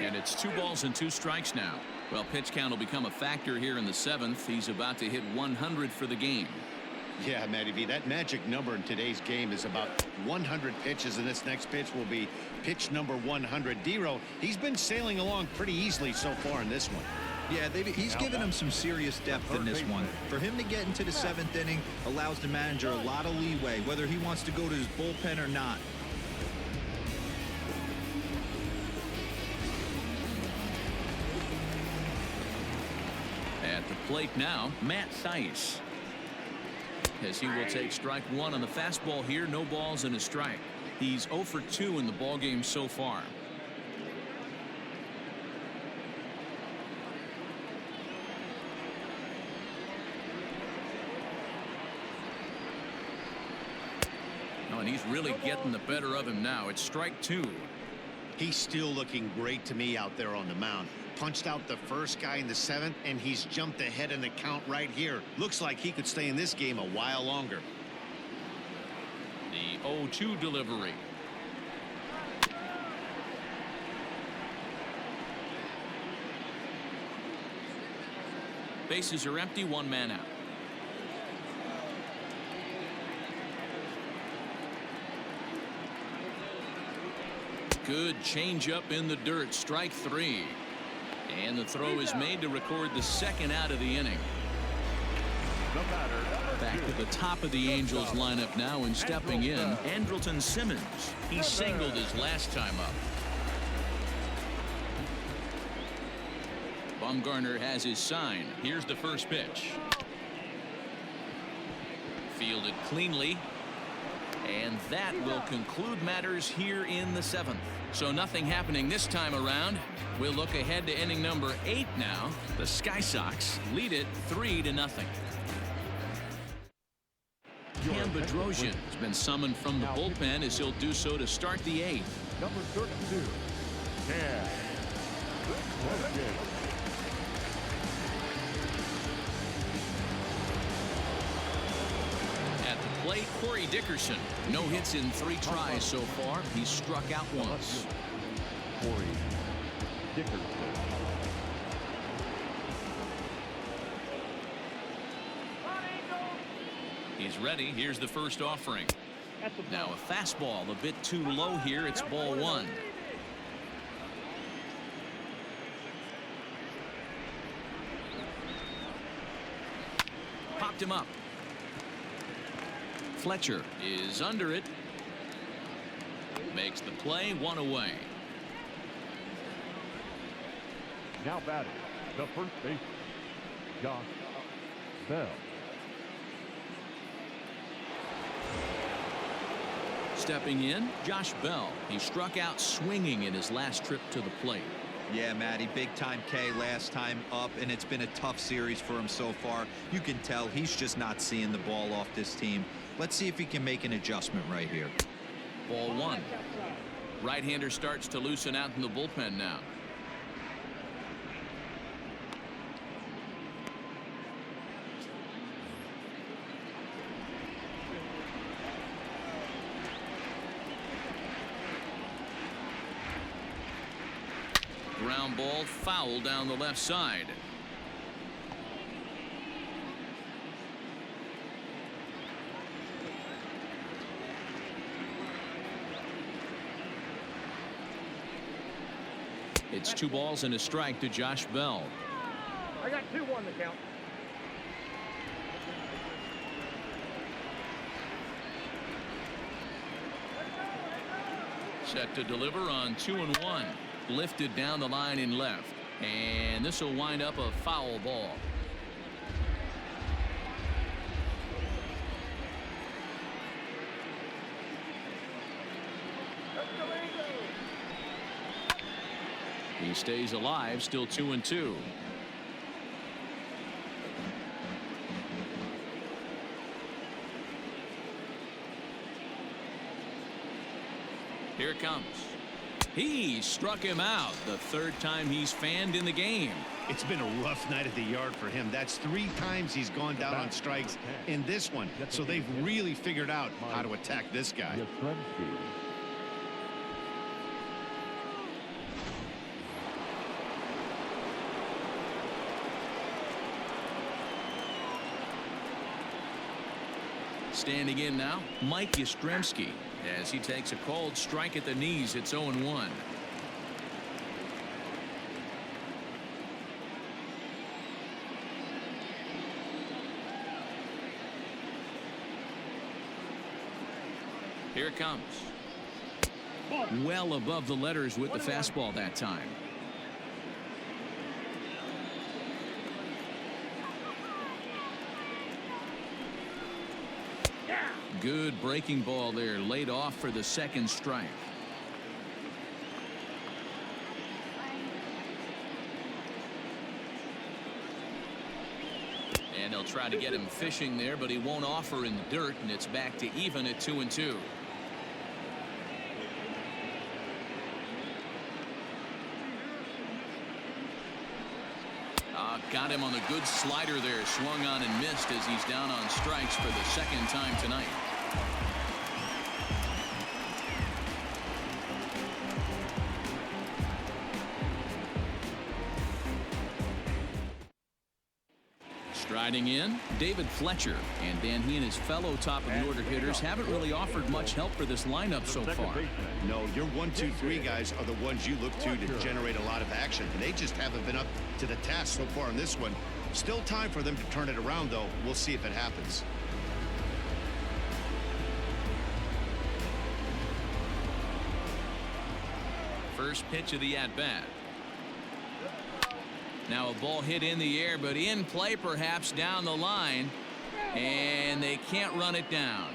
And it's 2 balls and 2 strikes now. Well, pitch count will become a factor here in the 7th. He's about to hit 100 for the game. Yeah, Matty V, that magic number in today's game is about 100 pitches, and this next pitch will be pitch number 100. Dero, he's been sailing along pretty easily so far in this one. Yeah, he's given him some serious depth in this one. For him to get into the 7th inning allows the manager a lot of leeway, whether he wants to go to his bullpen or not. At the plate now, Matt Thaiss. As he will take strike 1 on the fastball here. No balls and a strike. He's 0 for 2 in the ballgame so far. Oh, and he's really getting the better of him now. It's strike 2. He's still looking great to me out there on the mound. Punched out the first guy in the 7th, and he's jumped ahead in the count right here. Looks like he could stay in this game a while longer. The 0-2 delivery. Bases are empty. 1 man out. Good changeup in the dirt. Strike 3. And the throw is made to record the 2nd out of the inning. Back to the top of the Angels lineup now, and stepping in, Andrelton Simmons. He singled his last time up. Bumgarner has his sign. Here's the first pitch. Fielded cleanly. And that will conclude matters here in the 7th. So nothing happening this time around. We'll look ahead to inning number 8 now. The Sky Sox lead it 3-0. Cam Bedrosian has been summoned from the bullpen as he'll do so to start the 8th. Number 32, Cam Bedrosian. Plate, Corey Dickerson. No hits in 3 tries so far. He's struck out once. Corey Dickerson. He's ready. Here's the first offering. Now a fastball a bit too low here. It's ball 1. Popped him up. Fletcher is under it. Makes the play, one away. Now batting, the first baseman, Josh Bell. Stepping in, Josh Bell. He struck out swinging in his last trip to the plate. Yeah, Matty, big time K last time up, and it's been a tough series for him so far. You can tell he's just not seeing the ball off this team. Let's see if he can make an adjustment right here. Ball one. Right-hander starts to loosen out in the bullpen now. Ground ball, foul down the left side. It's 2 balls and a strike to Josh Bell. I got 2-1 to count. Set to deliver on 2-1. Lifted down the line in left, and this will wind up a foul ball. He stays alive, still 2-2. Here it comes. He struck him out, the 3rd time he's fanned in the game. It's been a rough night at the yard for him. That's 3 times he's gone down on strikes in this one. So they've really figured out how to attack this guy. Standing in now, Mike Yastrzemski. As he takes a called strike at the knees, it's 0-1. Here it comes. Well above the letters with the fastball that time. Good breaking ball there, laid off for the 2nd strike. And they'll try to get him fishing there, but he won't offer in the dirt, and it's back to even at 2-2. Got him on the good slider there, swung on and missed as he's down on strikes for the 2nd time tonight. Striding in, David Fletcher, and Dan, he and his fellow top of the order hitters haven't really offered much help for this lineup so far. No, your 1, 2, 3 guys are the ones you look to generate a lot of action, and they just haven't been up to the task so far in this one. Still time for them to turn it around, though. We'll see if it happens. First pitch of the at-bat. Now a ball hit in the air, but in play perhaps down the line, and they can't run it down.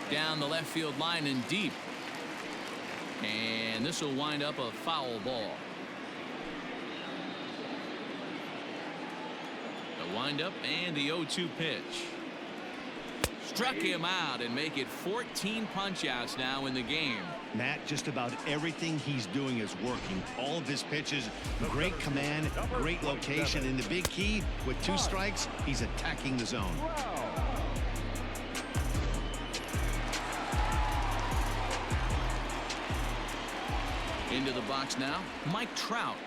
Down the left field line and deep, and this will wind up a foul ball. The windup and the 0-2 pitch. Struck him out and make it 14 punch-outs now in the game. Matt, just about everything he's doing is working. All of his pitches, great command, great location, and the big key, with 2 strikes, he's attacking the zone. Into the box now, Mike Trout.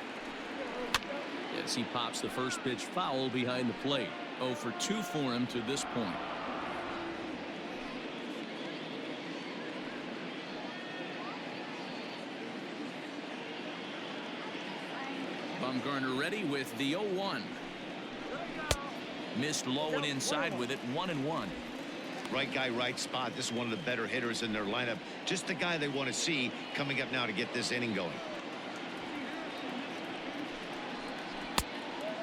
As he pops the first pitch foul behind the plate. 0 for 2 for him to this point. Bumgarner ready with the 0-1. Missed low and inside with it, 1-1. Right guy, right spot. This is one of the better hitters in their lineup. Just the guy they want to see coming up now to get this inning going.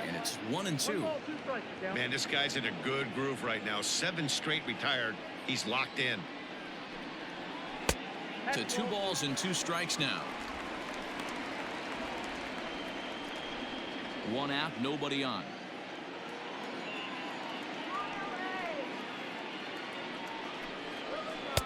And it's 1-2. Man, this guy's in a good groove right now. 7 straight retired. He's locked in. To 2 balls and 2 strikes now. 1 out, nobody on.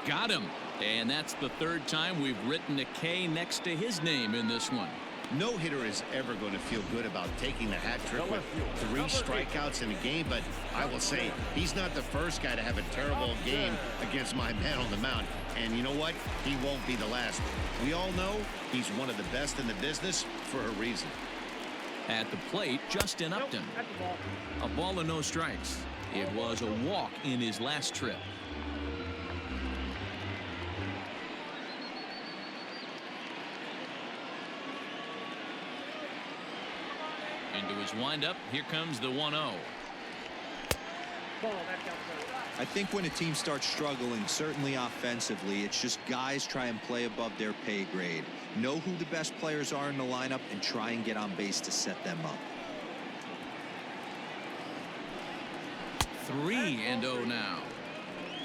Got him. And that's the 3rd time we've written a K next to his name in this one. No hitter is ever going to feel good about taking the hat trick with 3 strikeouts in a game, but I will say he's not the first guy to have a terrible game against my man on the mound. And you know what? He won't be the last. We all know he's one of the best in the business for a reason. At the plate, Justin Upton. A ball and no strikes. It was a walk in his last trip. Into his windup, here comes the 1-0. I think when a team starts struggling, certainly offensively, it's just guys try and play above their pay grade. Know who the best players are in the lineup and try and get on base to set them up. 3-0 now.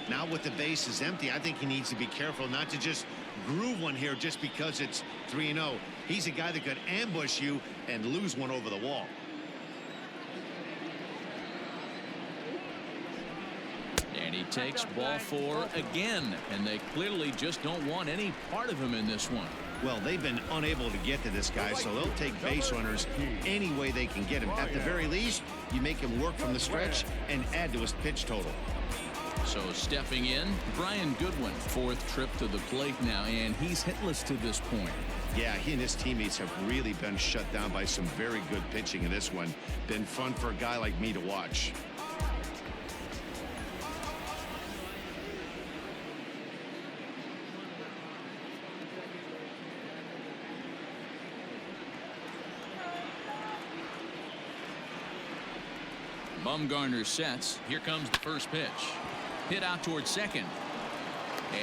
Now with the bases empty, I think he needs to be careful not to just groove one here just because it's 3-0. He's a guy that could ambush you and lose one over the wall. And he takes ball 4 again, and they clearly just don't want any part of him in this one. Well, they've been unable to get to this guy, so they'll take base runners any way they can get him. At the very least, you make him work from the stretch and add to his pitch total. So stepping in, Brian Goodwin, 4th trip to the plate now, and he's hitless to this point. Yeah, he and his teammates have really been shut down by some very good pitching in this one. Been fun for a guy like me to watch. Bumgarner sets. Here comes the first pitch. Hit out towards second.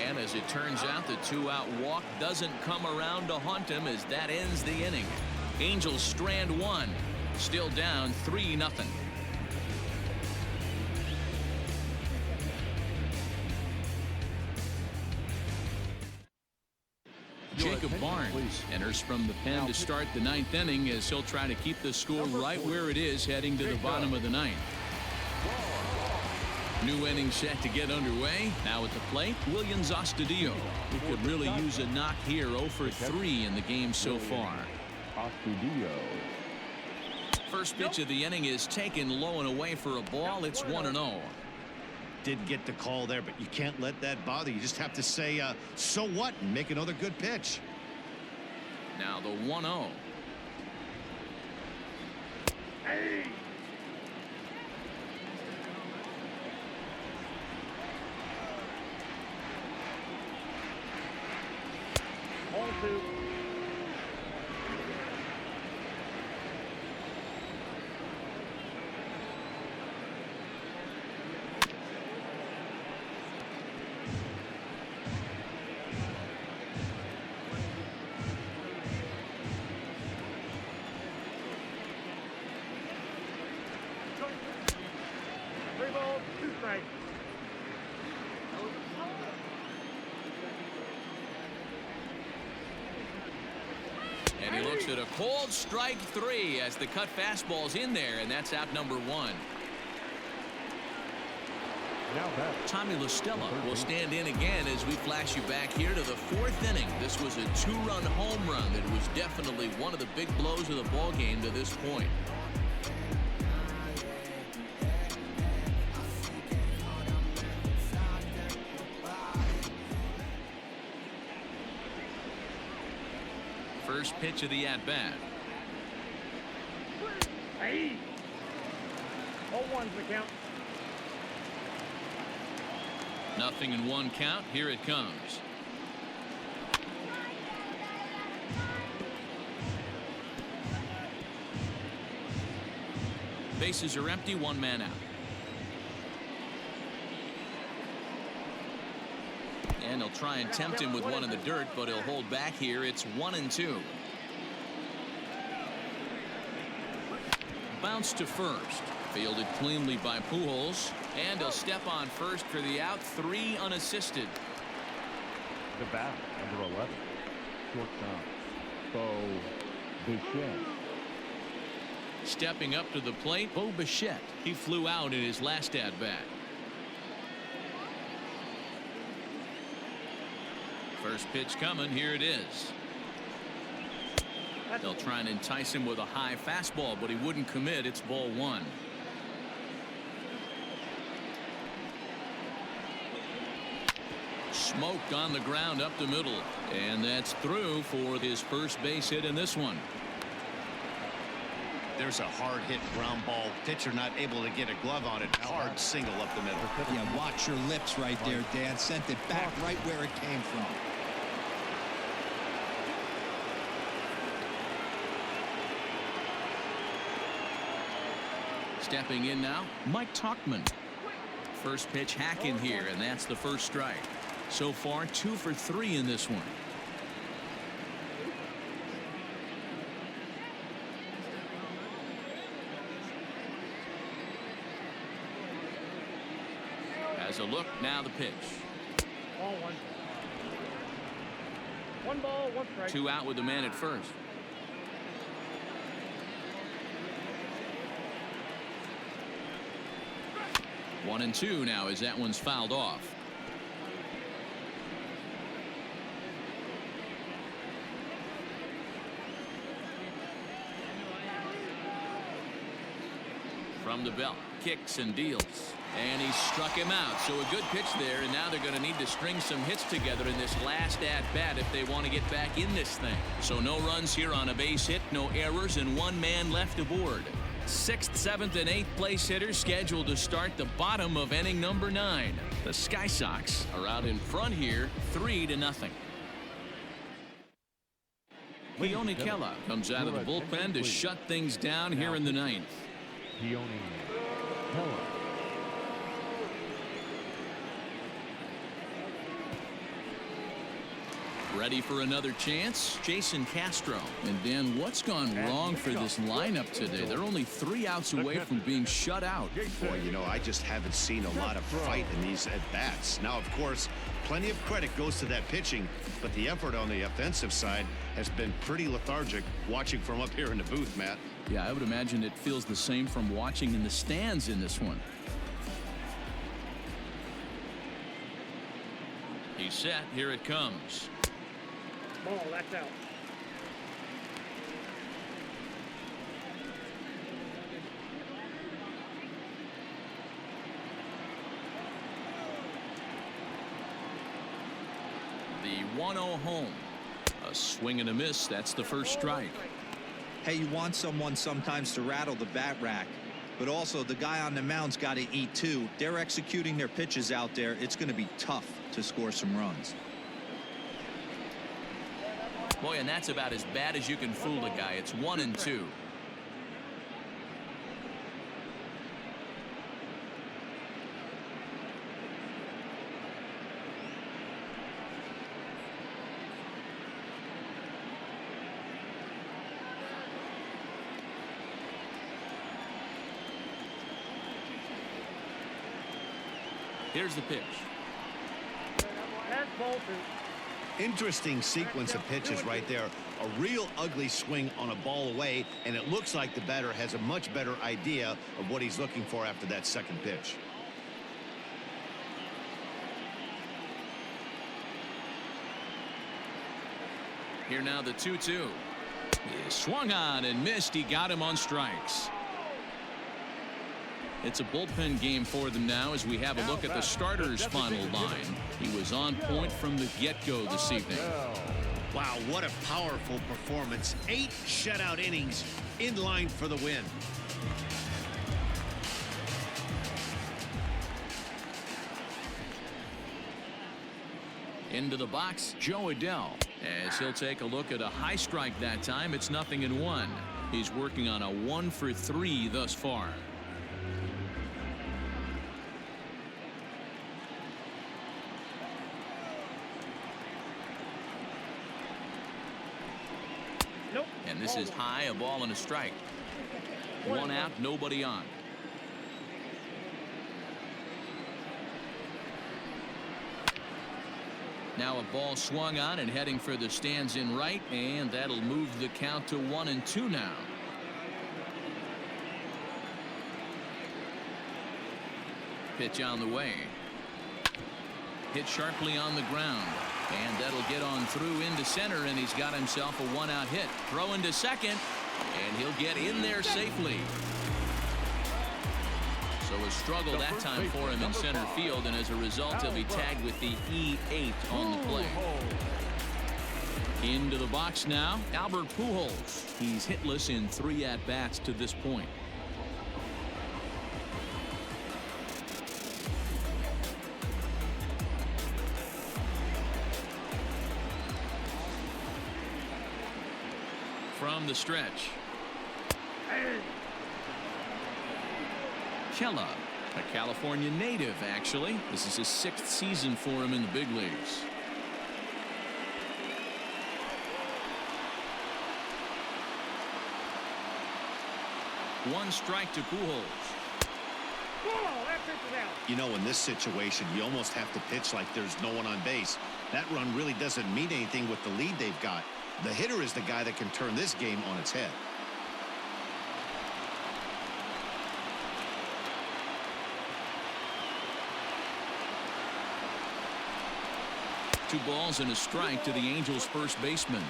And as it turns out, the 2-out walk doesn't come around to haunt him as that ends the inning. Angels strand 1. Still down 3-0. Jacob Barnes enters from the pen to start the 9th inning as he'll try to keep the score right where it is heading to the bottom of the 9th. New inning set to get underway. Now at the plate, Williams Astudillo. He could really use a knock here. 0 for 3 in the game so far. Astudillo. First pitch of the inning is taken low and away for a ball. It's 1-0. Did get the call there, but you can't let that bother you. Just have to say, so what, and make another good pitch. Now the 1-0. Hey! All 2. And he looks at a cold strike 3 as the cut fastball's in there, and that's out number 1. Tommy La Stella will stand in again as we flash you back here to the 4th inning. This was a 2-run home run that was definitely one of the big blows of the ball game to this point. First pitch of the at-bat. Hey! 0-1's the count. 0-1 count. Here it comes. Bases are empty, one man out. And they'll try and tempt him with one in the dirt, but he'll hold back here. It's 1-2. Bounce to first. Fielded cleanly by Pujols. And he'll step on first for the out. 3 unassisted. The bat, number 11. Shortstop, Bo Bichette. Stepping up to the plate, Bo Bichette. He flew out in his last at-bat. First pitch coming. Here it is. They'll try and entice him with a high fastball, but he wouldn't commit. It's ball 1. Smoke on the ground up the middle, and that's through for his first base hit in this one. There's a hard hit ground ball. Pitcher not able to get a glove on it. Hard single up the middle. Yeah, watch your lips right there, Dan. Sent it back right where it came from. Stepping in now, Mike Tauchman. First pitch hack in here, and that's the first strike. So far 2 for 3 in this one. Has a look, now the pitch. Ball 1. 1 ball, 1 strike. 2 out with the man at first. One and 2 now as that one's fouled off. From the belt, kicks and deals, and he struck him out. So a good pitch there, and now they're going to need to string some hits together in this last at bat if they want to get back in this thing. So no runs here on a base hit, no errors, and 1 man left aboard. 6th, 7th, and 8th place hitters scheduled to start the bottom of inning number 9. The Sky Sox are out in front here, 3-0. Keone Kela comes out of the bullpen to shut things down here in the 9th. Keone Kela. Ready for another chance? Jason Castro. And Dan, what's gone wrong for this lineup today? They're only 3 outs away from being shut out. Boy, you know, I just haven't seen a lot of fight in these at-bats. Now, of course, plenty of credit goes to that pitching, but the effort on the offensive side has been pretty lethargic watching from up here in the booth, Matt. Yeah, I would imagine it feels the same from watching in the stands in this one. He's set. Here it comes. Ball, that's out. The 1-0 home. A swing and a miss. That's the first strike. Hey, you want someone sometimes to rattle the bat rack, but also the guy on the mound's got to eat too. They're executing their pitches out there. It's going to be tough to score some runs. Boy, and that's about as bad as you can fool a guy. It's 1-2. Here's the pitch. That's ball 2. Interesting sequence of pitches right there. A real ugly swing on a ball away, and it looks like the batter has a much better idea of what he's looking for after that second pitch. Here now the 2-2. He swung on and missed. He got him on strikes. It's a bullpen game for them now as we have a look at the starters' final line. He was on point from the get-go this evening. Wow, what a powerful performance. 8 shutout innings in line for the win. Into the box, Joe Adell, as he'll take a look at a high strike that time. It's 0-1. He's working on a 1 for 3 thus far. Nope. And this is high, a ball and a strike. One out, nobody on. Now a ball swung on and heading for the stands in right, and that'll move the count to 1-2 now. Pitch on the way. Hit sharply on the ground, and that'll get on through into center, and he's got himself a one-out hit. Throw into second, and he'll get in there safely. So a struggle that time for him in center field, and as a result he'll be tagged with the E8 on the play. Into the box now, Albert Pujols. He's hitless in 3 at-bats to this point. From the stretch, Kella, a California native, actually. This is his 6th season for him in the big leagues. One strike to Pujols. Whoa, that pitch is out. You know, in this situation, you almost have to pitch like there's no one on base. That run really doesn't mean anything with the lead they've got. The hitter is the guy that can turn this game on its head. Two balls and a strike to the Angels' first baseman.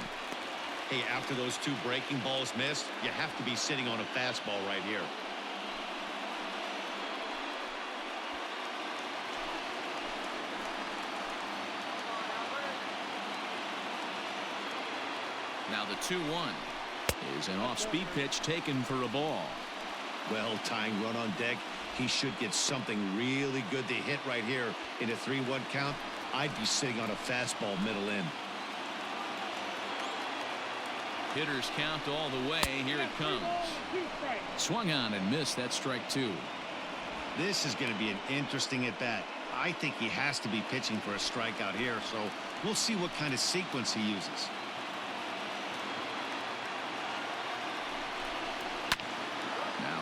Hey, after those 2 breaking balls missed, you have to be sitting on a fastball right here. Now the 2-1 is an off-speed pitch taken for a ball. Well, tying run on deck. He should get something really good to hit right here in a 3-1 count. I'd be sitting on a fastball middle in. Hitters count all the way. Here it comes. Swung on and missed. That strike 2. This is going to be an interesting at bat. I think he has to be pitching for a strikeout here, so we'll see what kind of sequence he uses.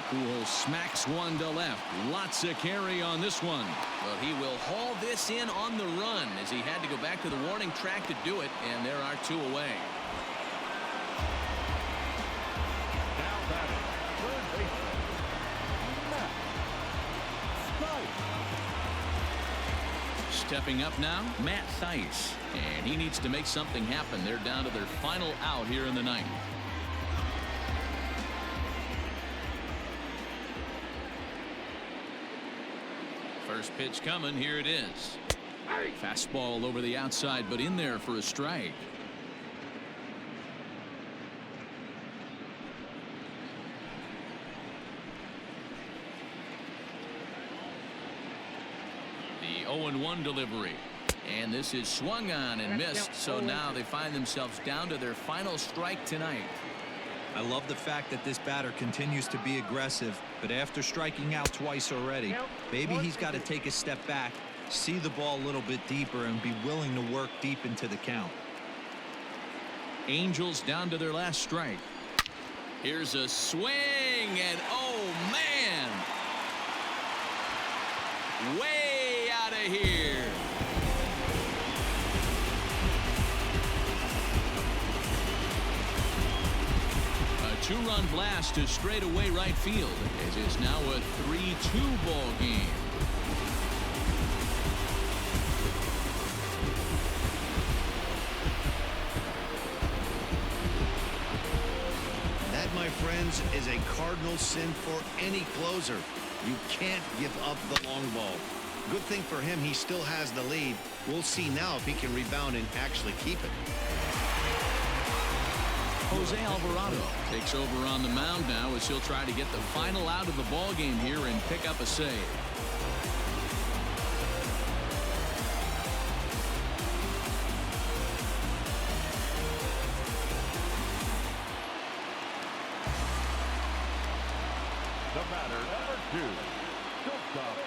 Pujols smacks one to left. Lots of carry on this one. But he will haul this in on the run as he had to go back to the warning track to do it, and there are 2 away. Now batting, third baseman, Matt Thaiss. Stepping up now, Matt Thaiss. And he needs to make something happen. They're down to their final out here in the 9th. First pitch coming. Here it is. Fastball over the outside, but in there for a strike. The 0-1 delivery. And this is swung on and missed. So now they find themselves down to their final strike tonight. I love the fact that this batter continues to be aggressive, but after striking out twice already, maybe he's got to take a step back, see the ball a little bit deeper, and be willing to work deep into the count. Angels down to their last strike. Here's a swing, and oh man, way out of here. Two-run blast to straightaway right field. It is now a 3-2 ball game. That, my friends, is a cardinal sin for any closer. You can't give up the long ball. Good thing for him, he still has the lead. We'll see now if he can rebound and actually keep it. Jose Alvarado takes over on the mound now as he'll try to get the final out of the ball game here and pick up a save. The batter, number 2, shortstop,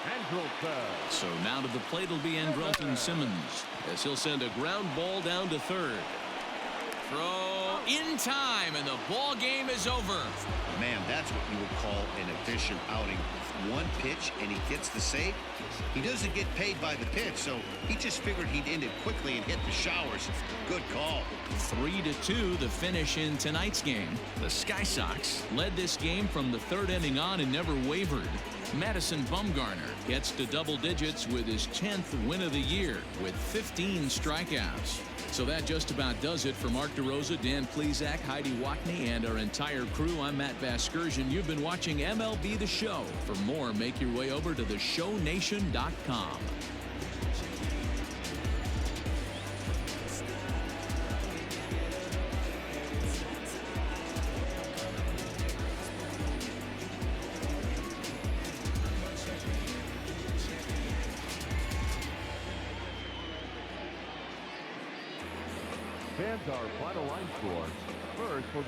Andrelton. So now to the plate will be Andrelton Simmons as he'll send a ground ball down to third. Throw in time, and the ball game is over. Man, that's what you would call an efficient outing. One pitch, and he gets the save. He doesn't get paid by the pitch, so he just figured he'd end it quickly and hit the showers. Good call. 3-2 the finish in tonight's game. The Sky Sox led this game from the third inning on and never wavered. Madison Bumgarner gets to double digits with his 10th win of the year with 15 strikeouts. So that just about does it for Mark DeRosa, Dan Plesac, Heidi Watney, and our entire crew. I'm Matt Vasgersian. You've been watching MLB The Show. For more, make your way over to theshownation.com. Fans, our final line score. First for the